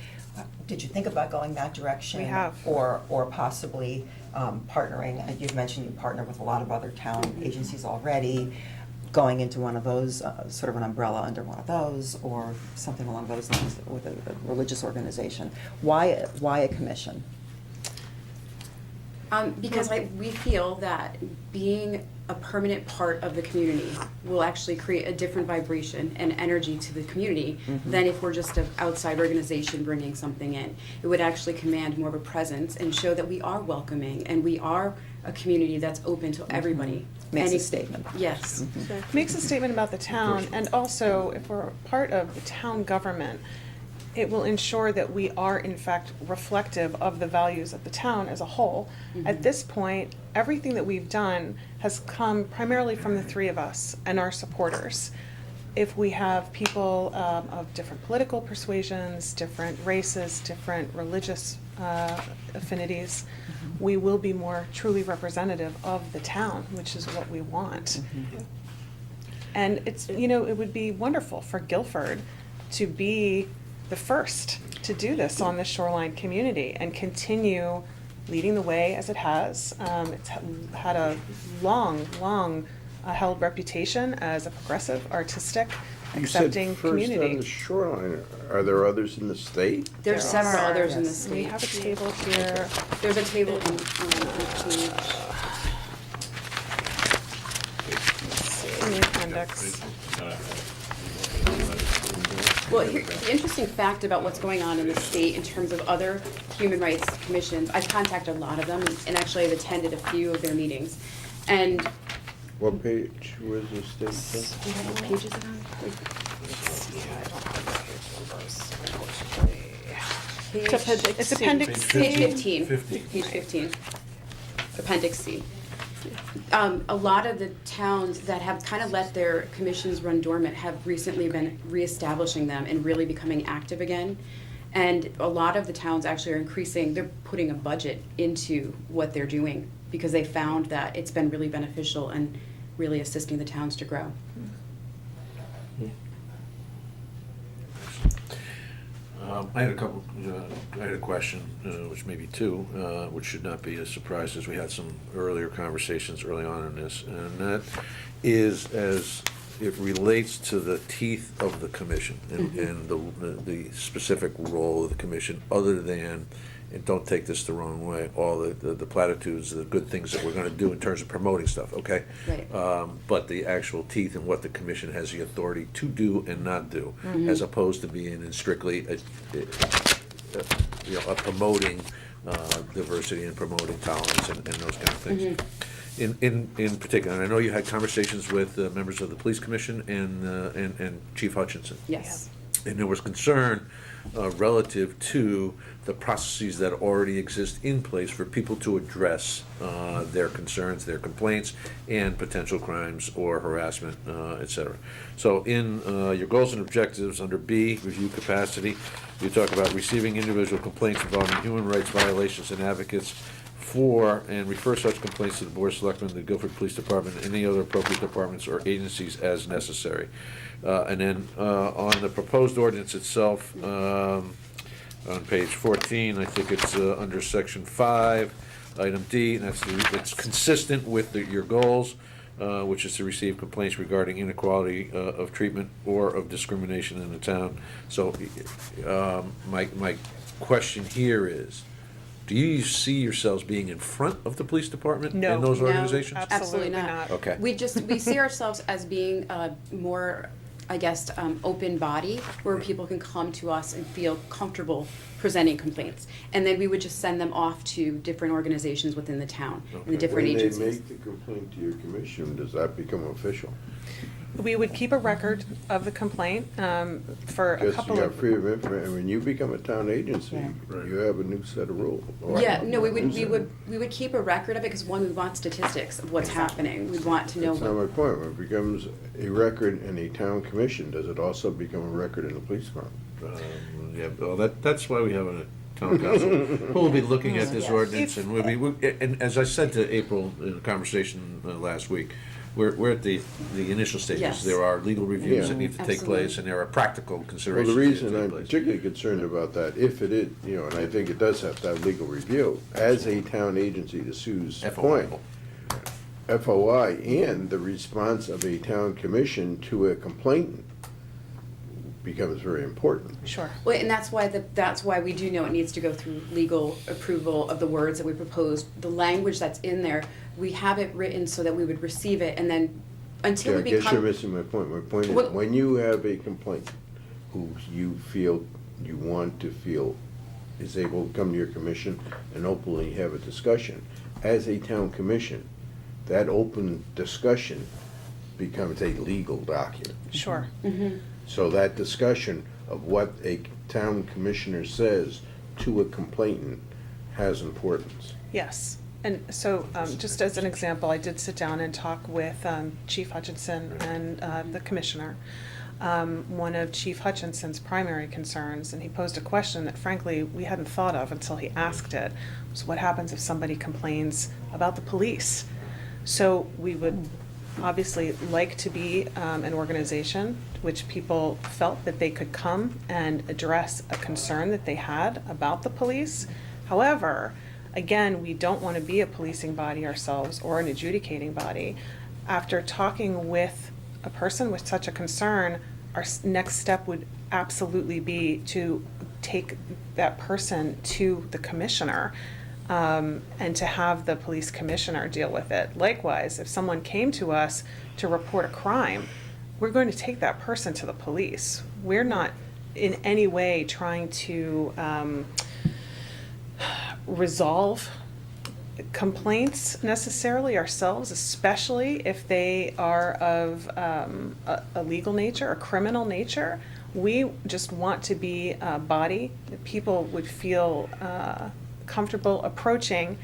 Did you think about going that direction? We have. Or possibly partnering, you've mentioned you partner with a lot of other town agencies already, going into one of those, sort of an umbrella under one of those, or something along those lines with a religious organization. Why a commission? Because we feel that being a permanent part of the community will actually create a different vibration and energy to the community than if we're just an outside organization bringing something in. It would actually command more of a presence and show that we are welcoming and we are a community that's open to everybody. Makes a Any- statement. Yes. Makes a statement about the town, and also, if we're part of the town government, it will ensure that we are in fact reflective of the values of the town as a whole. At this point, everything that we've done has come primarily from the three of us and our supporters. If we have people of different political persuasions, different races, different religious affinities, we will be more truly representative of the town, which is what we want. And it's, it would be wonderful for Guilford to be the first to do this on the shoreline community and continue leading the way as it has. It's had a long held reputation as a progressive, artistic accepting community. You said first on the shoreline. Are there others in the state? There's There several are. others in the Yes. state. We have a table here. There's a table in In the appendix. Well, the interesting fact about what's going on in the state in terms of other human rights commissions, I've contacted a lot of them, and actually I've attended a few of their meetings. And What page was the state? what page is it on? It's appendix It's C. appendix Page C. 15. 15. Page 15. Appendix C. A lot of the towns that have kind of let their commissions run dormant have recently been reestablishing them and really becoming active again. And a lot of the towns actually are increasing, they're putting a budget into what they're doing because they found that it's been really beneficial and really assisting the towns to grow. I had a question, which may be two, which should not be a surprise, as we had some earlier conversations early on in this, and that is as it relates to the teeth of the commission and the specific role of the commission, other than, and don't take this the wrong way, all the platitudes, the good things that we're gonna do in terms of promoting stuff, okay? Right. But the actual teeth and what the commission has the authority to do and not do, as opposed to being in strictly a promoting diversity and promoting tolerance and those kind of things. In particular, and I know you had conversations with members of the police commission and Chief Hutchinson. Yes. And there was concern relative to the processes that already exist in place for people to address their concerns, their complaints, and potential crimes or harassment, et cetera. So in your goals and objectives under B, review capacity, you talk about receiving individual complaints involving human rights violations and advocates for, and refer such complaints to the Board of Selectmen, the Guilford Police Department, and any other appropriate departments or agencies as necessary. And then on the proposed ordinance itself, on page 14, I think it's under section 5, item D, and it's consistent with your goals, which is to receive complaints regarding inequality of treatment or of discrimination in the town. So my question here is, do you see yourselves being in front of the police department No. and those No, organizations? Absolutely not. Okay. We see ourselves as being a more, I guess, open body where people can come to us and feel comfortable presenting complaints. And then we would just send them off to different organizations within the town and the different agencies. When they make the complaint to your commission, does that become official? We would keep a record of the complaint for a Because you couple got of. freedom of information. When you become a town agency, you have a new set of rules. or Yeah, no, we new set. would keep a record of it because one, we want statistics of what's happening. We want to know. That's not my point. When it becomes a record in a town commission, does it also become a record in the police department? Yeah, well, that's why we have a town council, who will be looking at this ordinance, and and as I said to April in a conversation last week, we're at the initial stages. Yes. There are legal reviews that Yeah. need to take place, and there are practical Well, considerations the that need reason to take I'm place. particularly concerned about that, if it is, and I think it does have to have legal review, as a town agency, to Sue's point, FOI, and the response of a town commission to a complainant becomes very important. Sure. Well, and that's why we do know it needs to go through legal approval of the words that we proposed. The language that's in there, we have it written so that we would receive it, and then until Yeah, I we guess you're become. missing my point. My point is, Well- when you have a complainant who you want to feel is able to come to your commission and openly have a discussion, as a town commission, that open discussion becomes a legal document. Sure. So that discussion of what a town commissioner says to a complainant has importance. Yes. And so, just as an example, I did sit down and talk with Chief Hutchinson and the commissioner. One of Chief Hutchinson's primary concerns, and he posed a question that frankly we hadn't thought of until he asked it, was what happens if somebody complains about the police? So we would obviously like to be an organization which people felt that they could come and address a concern that they had about the police. However, again, we don't want to be a policing body ourselves or an adjudicating body. After talking with a person with such a concern, our next step would absolutely be to take that person to the commissioner, and to have the police commissioner deal with it. Likewise, if someone came to us to report a crime, we're going to take that person to the police. We're not in any way trying to resolve complaints necessarily ourselves, especially if they are of a legal nature, a criminal nature. We just want to be a body that people would feel comfortable approaching,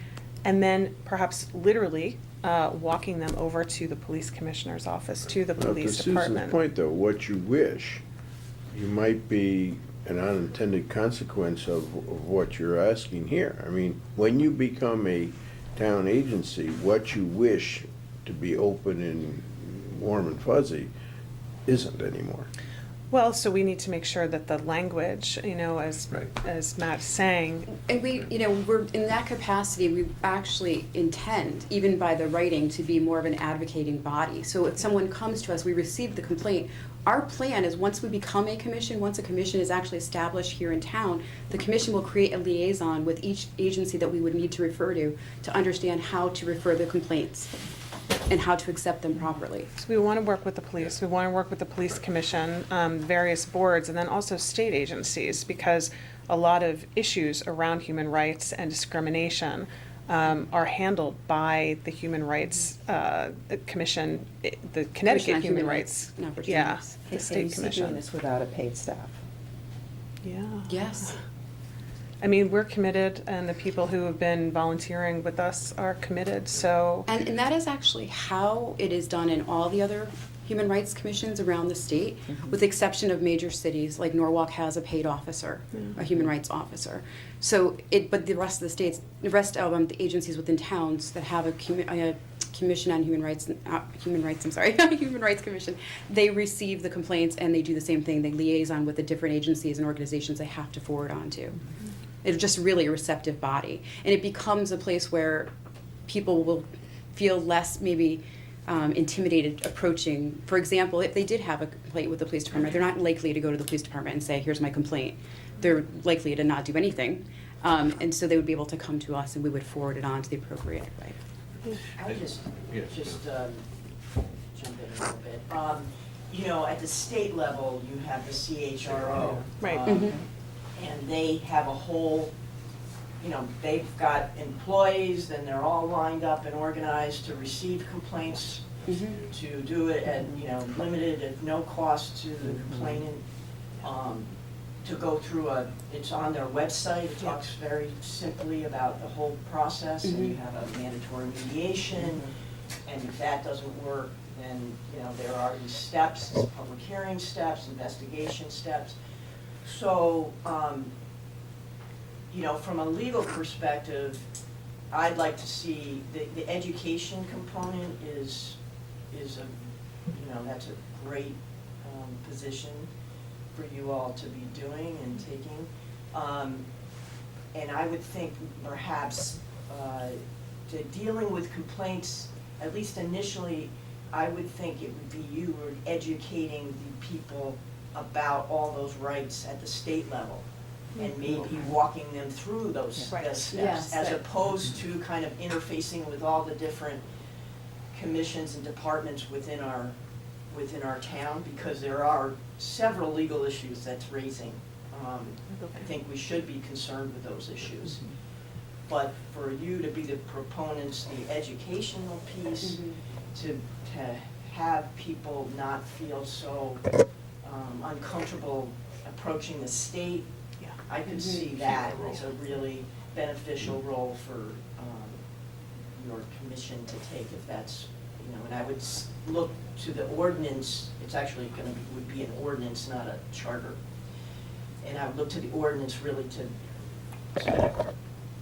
and then perhaps literally walking them over to the police commissioner's office, to the police To department. Susan's point, though, what you wish, you might be an unintended consequence of what you're asking here. I mean, when you become a town agency, what you wish to be open and warm and fuzzy isn't anymore. Well, so we need to make sure that the language, as Right. as Matt's saying, And we, we're, in that capacity, we actually intend, even by the writing, to be more of an advocating body. So if someone comes to us, we receive the complaint, our plan is once we become a commission, once a commission is actually established here in town, the commission will create a liaison with each agency that we would need to refer to understand how to refer the complaints and how to accept them properly. so we want to work with the police, we want to work with the police commission, various boards, and then also state agencies, because a lot of issues around human rights and discrimination are handled by the Human Rights Commission, the Connecticut on Human Rights. and Opportunities. Yeah, the And state you see doing commission. this without a paid staff. Yeah. Yes. I mean, we're committed, and the people who have been volunteering with us are committed, so. And that is actually how it is done in all the other human rights commissions around the state, with the exception of major cities, like Norwalk has a paid officer, a human rights officer. So but the rest of the states, the rest of the agencies within towns that have a commission on human rights, human rights commission, they receive the complaints and they do the same thing. They liaison with the different agencies and organizations they have to forward on to. It's just really a receptive body. And it becomes a place where people will feel less maybe intimidated approaching. For example, if they did have a complaint with the police department, they're not likely to go to the police department and say, here's my complaint. They're likely to not do anything. And so they would be able to come to us and we would forward it on to the appropriate way. I just Yes. jump in a little bit. At the state level, you have the CHRO. Right. And they have a whole, they've got employees, then they're all lined up and organized to receive complaints, to do it at, limited at no cost to the complainant, to go through it's on their website, it talks very simply about the whole process, and you have a mandatory mediation, and if that doesn't work, then, there are these steps, public hearing steps, investigation steps. So, from a legal perspective, I'd like to see the education component is that's a great position for you all to be doing and taking. And I would think perhaps dealing with complaints, at least initially, I would think it would be you were educating the people about all those rights at the state level, and maybe walking them through those steps, Yes. as opposed to kind of interfacing with all the different commissions and departments within our town, because there are several legal issues that's raising. I think we should be concerned with those issues. But for you to be the proponents, the educational piece, to have people not feel so uncomfortable approaching the state, I could see that as a really beneficial role for your commission to take, if that's, and I would look to the ordinance. It's actually would be an ordinance, not a charter. And I would look to the ordinance really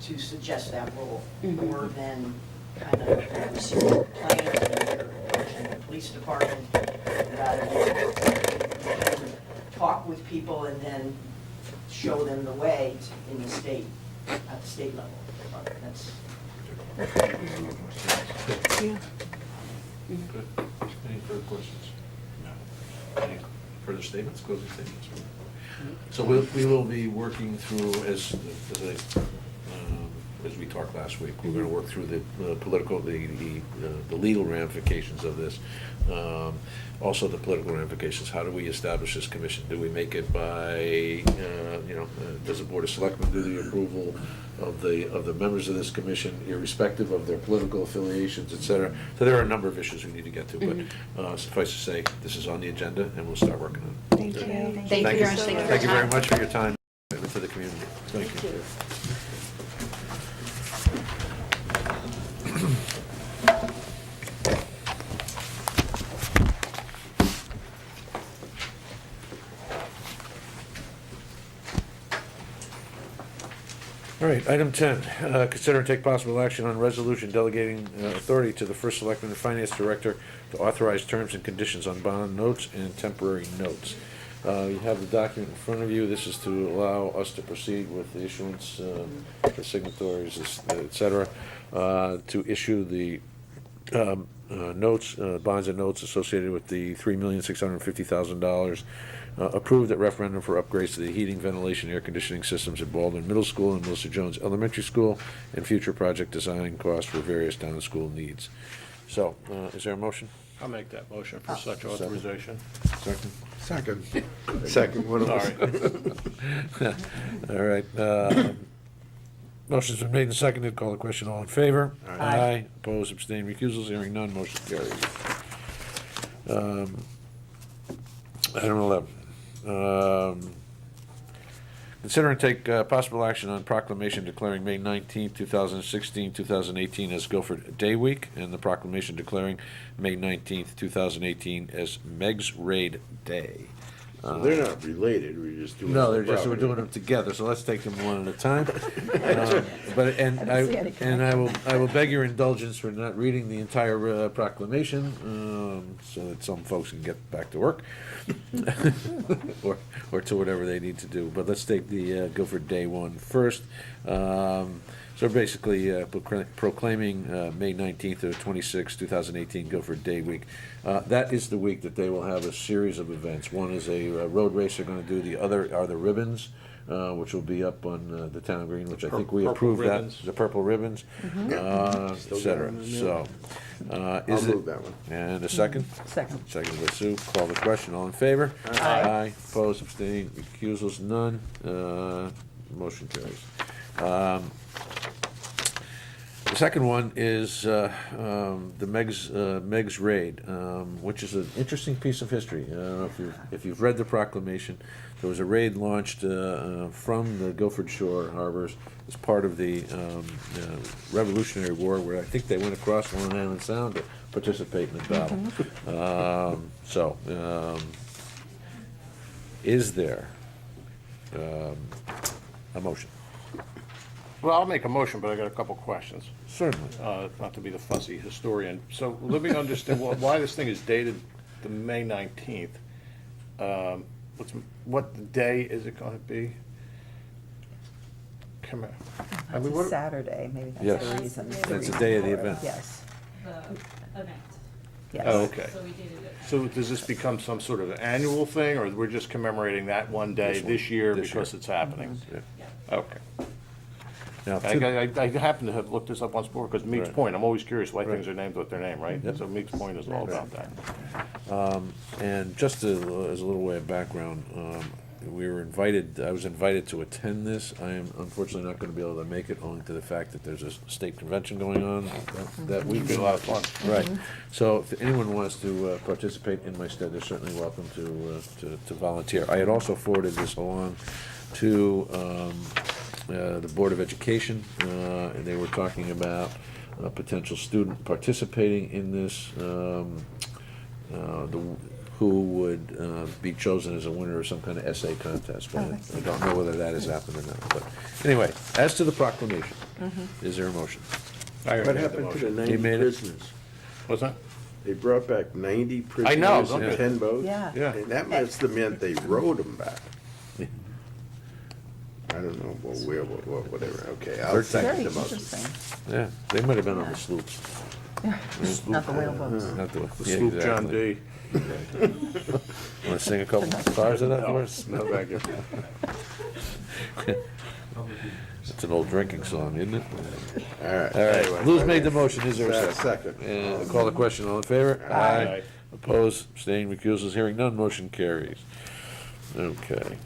to suggest that role, more than kind of receive complaints and the police department, rather than talk with people and then show them the way in the state, at the state level. That's. Yeah. Good. Any further questions? No. further statements, closing statements? So we will be working through, as we talked last week, we're gonna work through the political, the legal ramifications of this. Also the political ramifications. How do we establish this commission? Do we make it by, does the Board of Selectmen do the approval of the members of this commission, irrespective of their political affiliations, et cetera? So there are a number of issues we need to get to, but suffice to say, this is on the agenda, and we'll start working on it. Thank you. Thank you very much. Thank you very much for your time and to the community. Thank you. All right, item 10, consider and take possible action on resolution delegating authority to the first selectman and finance director to authorize terms and conditions on bond notes and temporary notes. You have the document in front of you. This is to allow us to proceed with the issuance, the signatories, et cetera, to issue the notes, bonds and notes associated with the $3,650,000 approved at referendum for upgrades to the heating, ventilation, air conditioning systems at Baldwin Middle School and Melissa Jones Elementary School, and future project design costs for various town and school needs. So, is there a motion? I'll make that motion for such authorization. Second? Second, one of us. All right, motion's been made and seconded. Call the question. All in favor? Aye. Opposed, abstained, recusals, hearing none, motion carries. Item 11. Consider and take possible action on proclamation declaring May 19th, 2016, 2018 as Guilford Day Week, and the proclamation declaring May 19th, 2018 as Meg's Raid Day. So they're not related, we're just doing. No, them we're properly. doing them together, so let's take them one at a time. I will beg your indulgence for not reading the entire proclamation, so that some folks can get back to work. Or to whatever they need to do, but let's take the Guilford Day one first. So basically, proclaiming May 19th to 26th, 2018 Guilford Day Week. That is the week that they will have a series of events. One is a road race they're going to do. The other are the ribbons, which will be up on the town green, which I think we Purple approved that. ribbons. The purple ribbons, et Still cetera. got 'em in there. So, I'll is it? move that one. And a second? Second. Second by Sue. Call the question. All in favor? Aye. Opposed, abstained, recusals, none. Motion carries. The second one is the Meg's Raid, which is an interesting piece of history. I don't know if you've read the proclamation. There was a raid launched from the Guilford Shore harbors as part of the Revolutionary War, where I think they went across Long Island Sound to participate in the battle. Is there a motion? Well, I'll make a motion, but I got a couple questions. Certainly. Not to be the fussy historian. So let me understand why this thing is dated the May 19th. What day is it gonna be? Come on. I mean, It's what, a Saturday, maybe Yes. that's the reason. That's the day of the event. Yes, the event. yes. oh, okay. So we did it. So does this become some sort of annual thing, or we're just commemorating that one day this year This because year. it's happening? Yeah. Okay. Now, I happen to have looked this up once before, because Meeks Right. Point, I'm always curious why Right. things are named what they're named, right? Yep. So Meeks Point is all about that. And just as a little way of background, I was invited to attend this. I am unfortunately not going to be able to make it, owing to the fact that there's a state convention going on that week. It'd be a lot of fun. Right. So if anyone wants to participate in my stead, they're certainly welcome to volunteer. I had also forwarded this along to the Board of Education, and they were talking about a potential student participating in this, who would be chosen as a winner of some kind of essay contest, but I don't know whether that has happened or not. But anyway, as to the proclamation, is there a motion? I already What made the happened to motion. the You 90 made it? prisoners? What's that? They brought back 90 prisoners know, in don't they? 10 boats? Yeah. Yeah. And that must have meant they rowed them back. I don't know, whatever, okay, I'll Very second Very the motion. interesting. Yeah, they might have been on the sloops. Not the whale boats. Not the, The yeah, sloop John exactly. D. Want to sing a couple bars of that for us? No, thank you. It's an old drinking song, isn't it? All right. All right, Lou's made the motion, is there a Second. second? Call the question, all in favor? Aye. Opposed, abstained, recusals, hearing none, motion carries. Okay.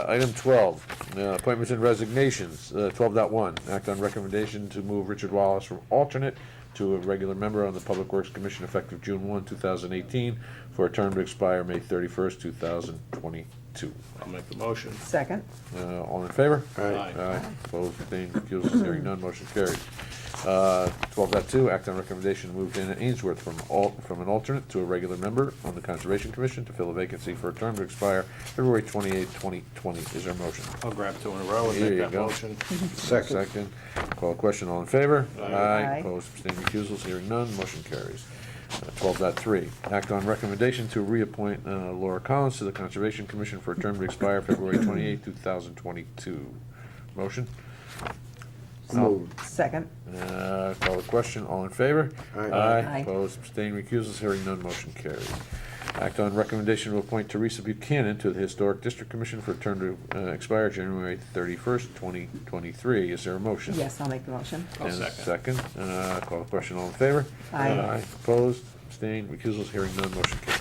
Item 12, appointments and resignations. 12.1, act on recommendation to move Richard Wallace from alternate to a regular member on the Public Works Commission effective June 1, 2018, for a term to expire May 31st, 2022. I'll make the motion. Second? All in favor? Aye. Aye. Opposed, abstained, recusals, hearing none, motion carries. 12.2, act on recommendation to move Dana Ainsworth from an alternate to a regular member on the Conservation Commission to fill a vacancy for a term to expire February 28, 2020. Is there a motion? I'll grab two in a row and Here make you that go. motion. Second. Call a question, all in favor? Aye. Opposed, abstained, recusals, hearing none, motion carries. 12.3, act on recommendation to reappoint Laura Collins to the Conservation Commission for a term to expire February 28, 2022. Motion? Moved. Second? Call the question, all in favor? Aye. Aye. Opposed, abstained, recusals, hearing none, motion carries. Act on recommendation to appoint Teresa Buchanan to the Historic District Commission for a term to expire January 31st, 2023. Is there a motion? Yes, I'll make the motion. I'll And a second. second. Call the question, all in favor? Aye. Opposed, abstained, recusals, hearing none, motion carries.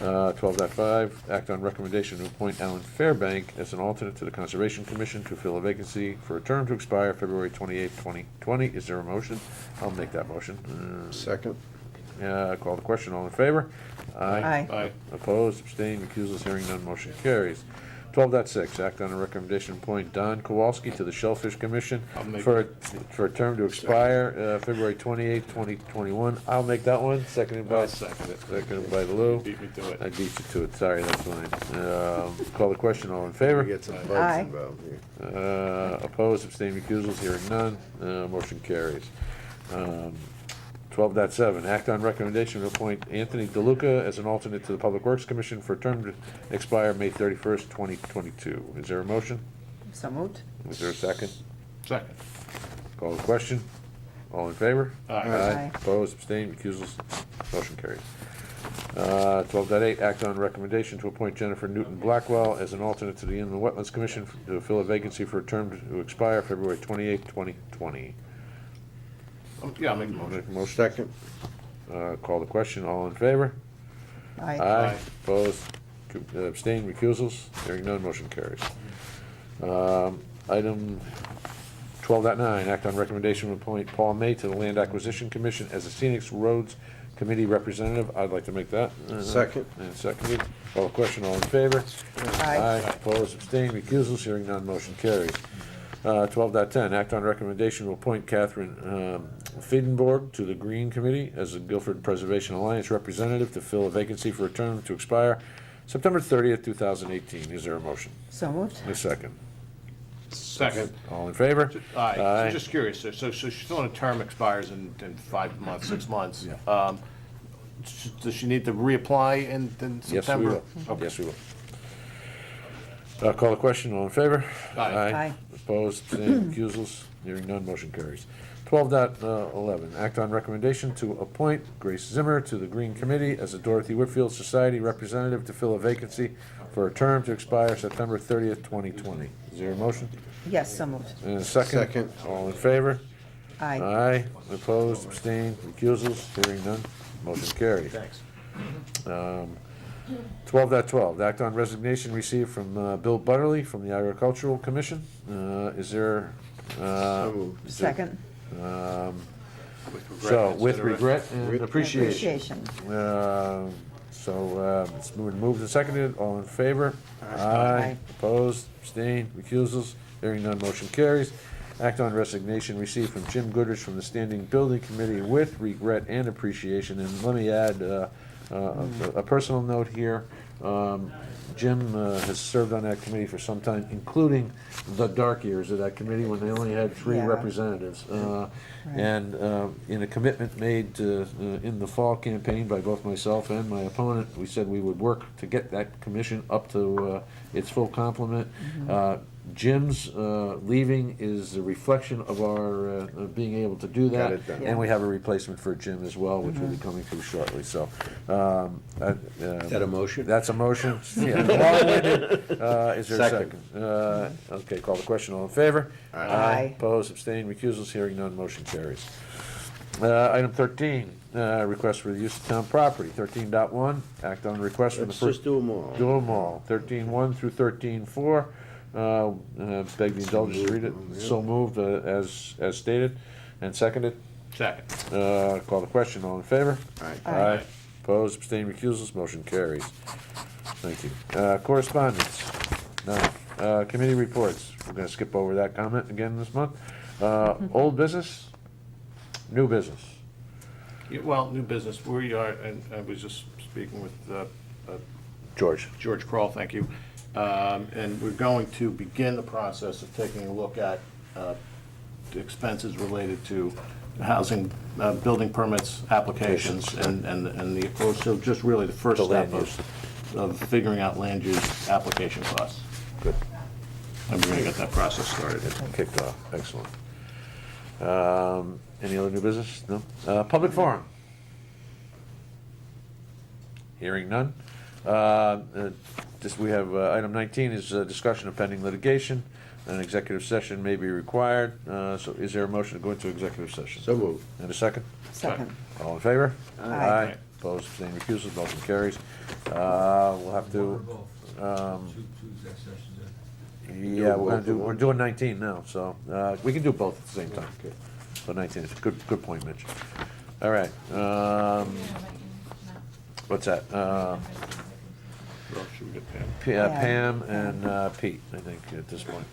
12.5, act on recommendation to appoint Alan Fairbank as an alternate to the Conservation Commission to fill a vacancy for a term to expire February 28, 2020. Is there a motion? I'll make that motion. Second. Call the question, all in favor? Aye. Aye. Opposed, abstained, recusals, hearing none, motion carries. 12.6, act on a recommendation to appoint Don Kowalski to the Shellfish Commission I'll make for a term to expire February 28, 2021. I'll make that one, seconded by. I'll second it. Seconded by Lou. Beat me to it. I beat you to it, sorry, that's fine. Call the question, all in favor? We get some bugs Aye. involved here. Opposed, abstained, recusals, hearing none, motion carries. 12.7, act on recommendation to appoint Anthony DeLuca as an alternate to the Public Works Commission for a term to expire May 31st, 2022. Is there a motion? So moved? Is there a second? Second. Call the question. All in favor? Aye. Opposed, abstained, recusals, motion carries. 12.8, act on recommendation to appoint Jennifer Newton Blackwell as an alternate to the Inland Wetlands Commission to fill a vacancy for a term to expire February 28, 2020. Yeah, I'll make the motion. Motion. Second. Call the question, all in favor? Aye. Opposed, abstained, recusals, hearing none, motion carries. Item 12.9, act on recommendation to appoint Paul May to the Land Acquisition Commission as a Scenic Roads Committee representative. I'd like to make that. Second. And seconded. Call the question, all in favor? Aye. Opposed, abstained, recusals, hearing none, motion carries. 12.10, act on recommendation to appoint Catherine Fiedenborg to the Green Committee as a Guilford Preservation Alliance representative to fill a vacancy for a term to expire September 30th, 2018. Is there a motion? So moved? A second. Second. All in favor? Aye. So just curious, so she's on a term expires in 5 months, 6 months. Does she need to reapply in Yes, we September? will. Okay. Yes, we will. Call the question, all in favor? Aye. Aye. Opposed, abstained, recusals, hearing none, motion carries. 12.11, act on recommendation to appoint Grace Zimmer to the Green Committee as a Dorothy Whitfield Society representative to fill a vacancy for a term to expire September 30th, 2020. Is there a motion? Yes, so moved. And a second? Second. All in favor? Aye. Aye. Opposed, abstained, recusals, hearing none, motion carries. Thanks. 12.12, act on resignation received from Bill Butterly from the Agricultural Commission. Is there? So moved. Second? So, with consider it. regret and With appreciation. Appreciation. It's moved and seconded, all in favor? Aye. Opposed, abstained, recusals, hearing none, motion carries. Act on resignation received from Jim Goodrich from the Standing Building Committee with regret and appreciation. And let me add a personal note here. Jim has served on that committee for some time, including the dark years of that committee when they only had 3 Yeah. representatives. And in a commitment made in the fall campaign by both myself and my opponent, we said we would work to get that commission up to its full complement. Jim's leaving is a reflection of our of being able to do that. Got it done. And we have a replacement for Jim as well, which will be coming through shortly, so. Is that a motion? That's a motion. Yeah, long-winded. Is there a Second. second? Okay, call the question, all in favor? Aye. Opposed, abstained, recusals, hearing none, motion carries. Item 13, request for the use of town property. 13.1, act on request for the Let's first. just do them all. Do them all. 13.1 through 13.4. Beg the indulgence to read it. So moved, as stated and seconded. Second. Call the question, all in favor? Aye. Aye. Opposed, abstained, recusals, motion carries. Thank you. Correspondence, none. Committee reports, we're gonna skip over that comment again this month. Old business, new business. Yeah, well, new business, we are, and I was just speaking with George. George Kroll, thank you. And we're going to begin the process of taking a look at the expenses related to housing, building permits, applications, and the approach. So just really the first The land step use. of figuring out land use application costs. Good. And we're gonna get that process started. Kicked off, excellent. Any other new business? No? Public forum? Hearing none. We have, item 19 is discussion of pending litigation. An executive session may be required. So is there a motion to go into executive session? So moved. And a second? Second. All in favor? Aye. Opposed, abstaining, recusals, motion carries. We'll have to, yeah, we're doing 19 now, so, we can do both at the same time. So 19 is a good point, Mitch. All right, what's that? Well, should we get Pam? Pam and Pete, I think, at this point.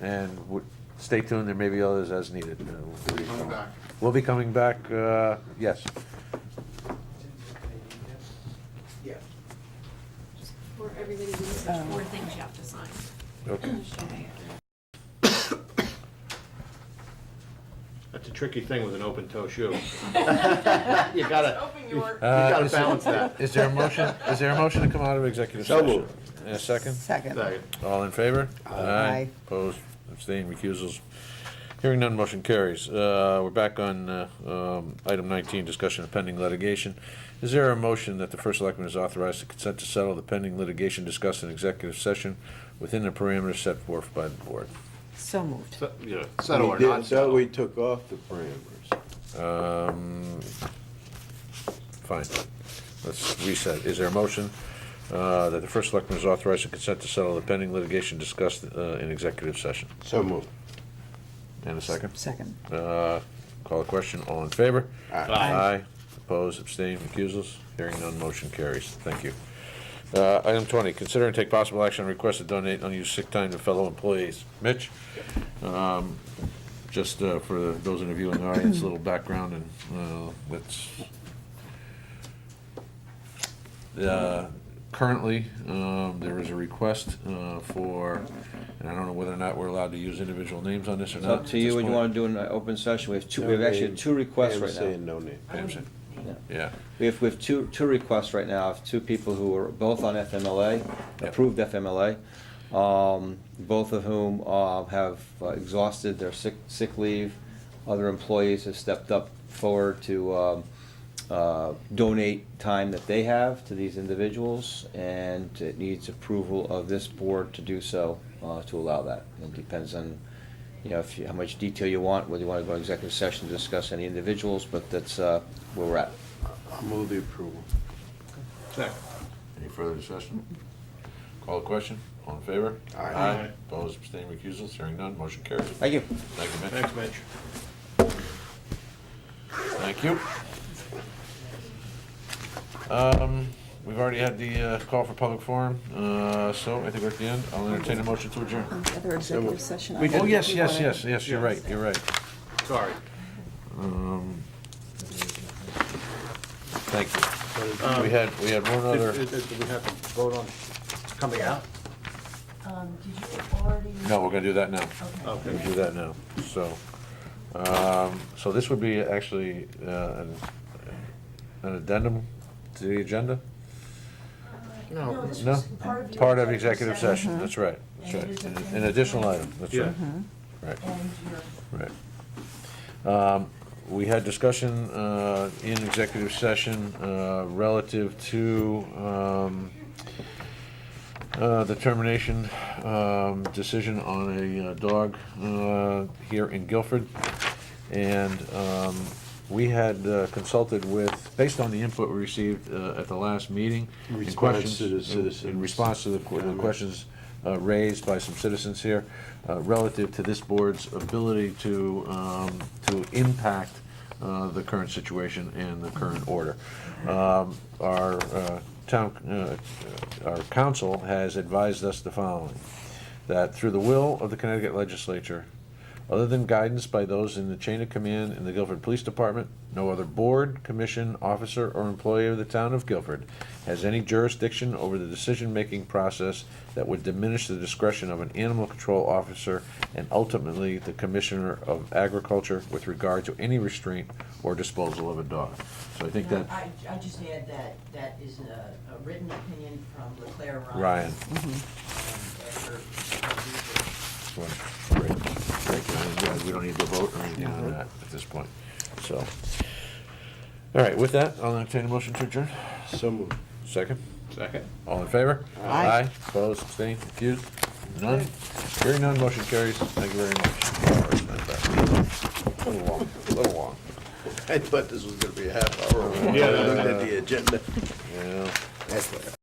And stay tuned, there may be others as needed. We'll be coming back, yes. For everybody, there's 4 things you have to sign. Okay. That's a tricky thing with an open toe shoe. You gotta balance that. Is there a motion to come out of executive So session? moved. And a second? Second. All in favor? Aye. Opposed, abstaining, recusals. Hearing none, motion carries. We're back on item 19, discussion of pending litigation. Is there a motion that the first selectman is authorized to consent to settle the pending litigation discussed in executive session within the parameters set forth by the board? So moved. Yeah, settle or We did- not settle. So we took off the parameters. Fine. Let's reset. Is there a motion that the first selectman is authorized to consent to settle the pending litigation discussed in executive session? So moved. And a second? Second. Call the question. All in favor? Aye. Aye. Opposed, abstained, recusals? Hearing none, motion carries. Thank you. Item 20, consider and take possible action on request to donate unused sick time to fellow employees. Mitch? Just for those of you in the audience, a little background and let's... Currently, there is a request for, and I don't know whether or not we're allowed to use individual names on this or It's not. up to you when you want to do an open session. We have actually 2 requests Pam's right now. saying no name. Pam said. Yeah. Yeah. We have two requests right now of 2 people who are both on FMLA, Yep. approved FMLA, both of whom have exhausted their sick leave. Other employees have stepped up forward to donate time that they have to these individuals, and it needs approval of this board to do so, to allow that. It depends on, how much detail you want, whether you want to go to executive session to discuss any individuals, but that's where we're at. I'll move the approval. Second. Any further discussion? Call the question. All in favor? Aye. Opposed, abstaining, recusals? Hearing none, motion carries. Thank you. Thank you, Mitch. Thanks, Mitch. Thank you. We've already had the call for public forum, so I think we're at the end. I'll entertain a motion to adjourn. Other executive session. We did. Oh, yes, you're right, you're right. Sorry. Thank you. We had one other, Do we have to vote on coming out? Did you already? no, we're gonna do that now. Okay. We'll do that now, so. So this would be actually an addendum to the agenda? No. it's No? just part of the Part of executive session, session. that's right. That's And right, it is an additional item, that's Yeah. right. Right, And your right. We had discussion in executive session relative to the termination decision on a dog here in Guilford. And we had consulted with, based on the input we received at the last meeting. In and response questions- to the citizens' In response to the comments. questions raised by some citizens here relative to this board's ability to impact the current situation and the current order. Our our council has advised us the following: that through the will of the Connecticut legislature, other than guidance by those in the chain of command in the Guilford Police Department, no other board, commission, officer, or employee of the town of Guilford has any jurisdiction over the decision-making process that would diminish the discretion of an animal control officer and ultimately the Commissioner of Agriculture with regard to any restraint or disposal of a dog. So I think that, I just add that that is a written opinion from Leclerc Ryan. Ryan. And after Great. Great. We don't need to vote or anything on that at this point, so. All right, with that, I'll entertain a motion to adjourn. So moved. Second? Second. All in favor? Aye. Opposed, abstained, confused? None? Hearing none, motion carries. Thank you very much. A little long. I thought this was gonna be a half hour. Yeah. Looked at the agenda. Yeah. That's what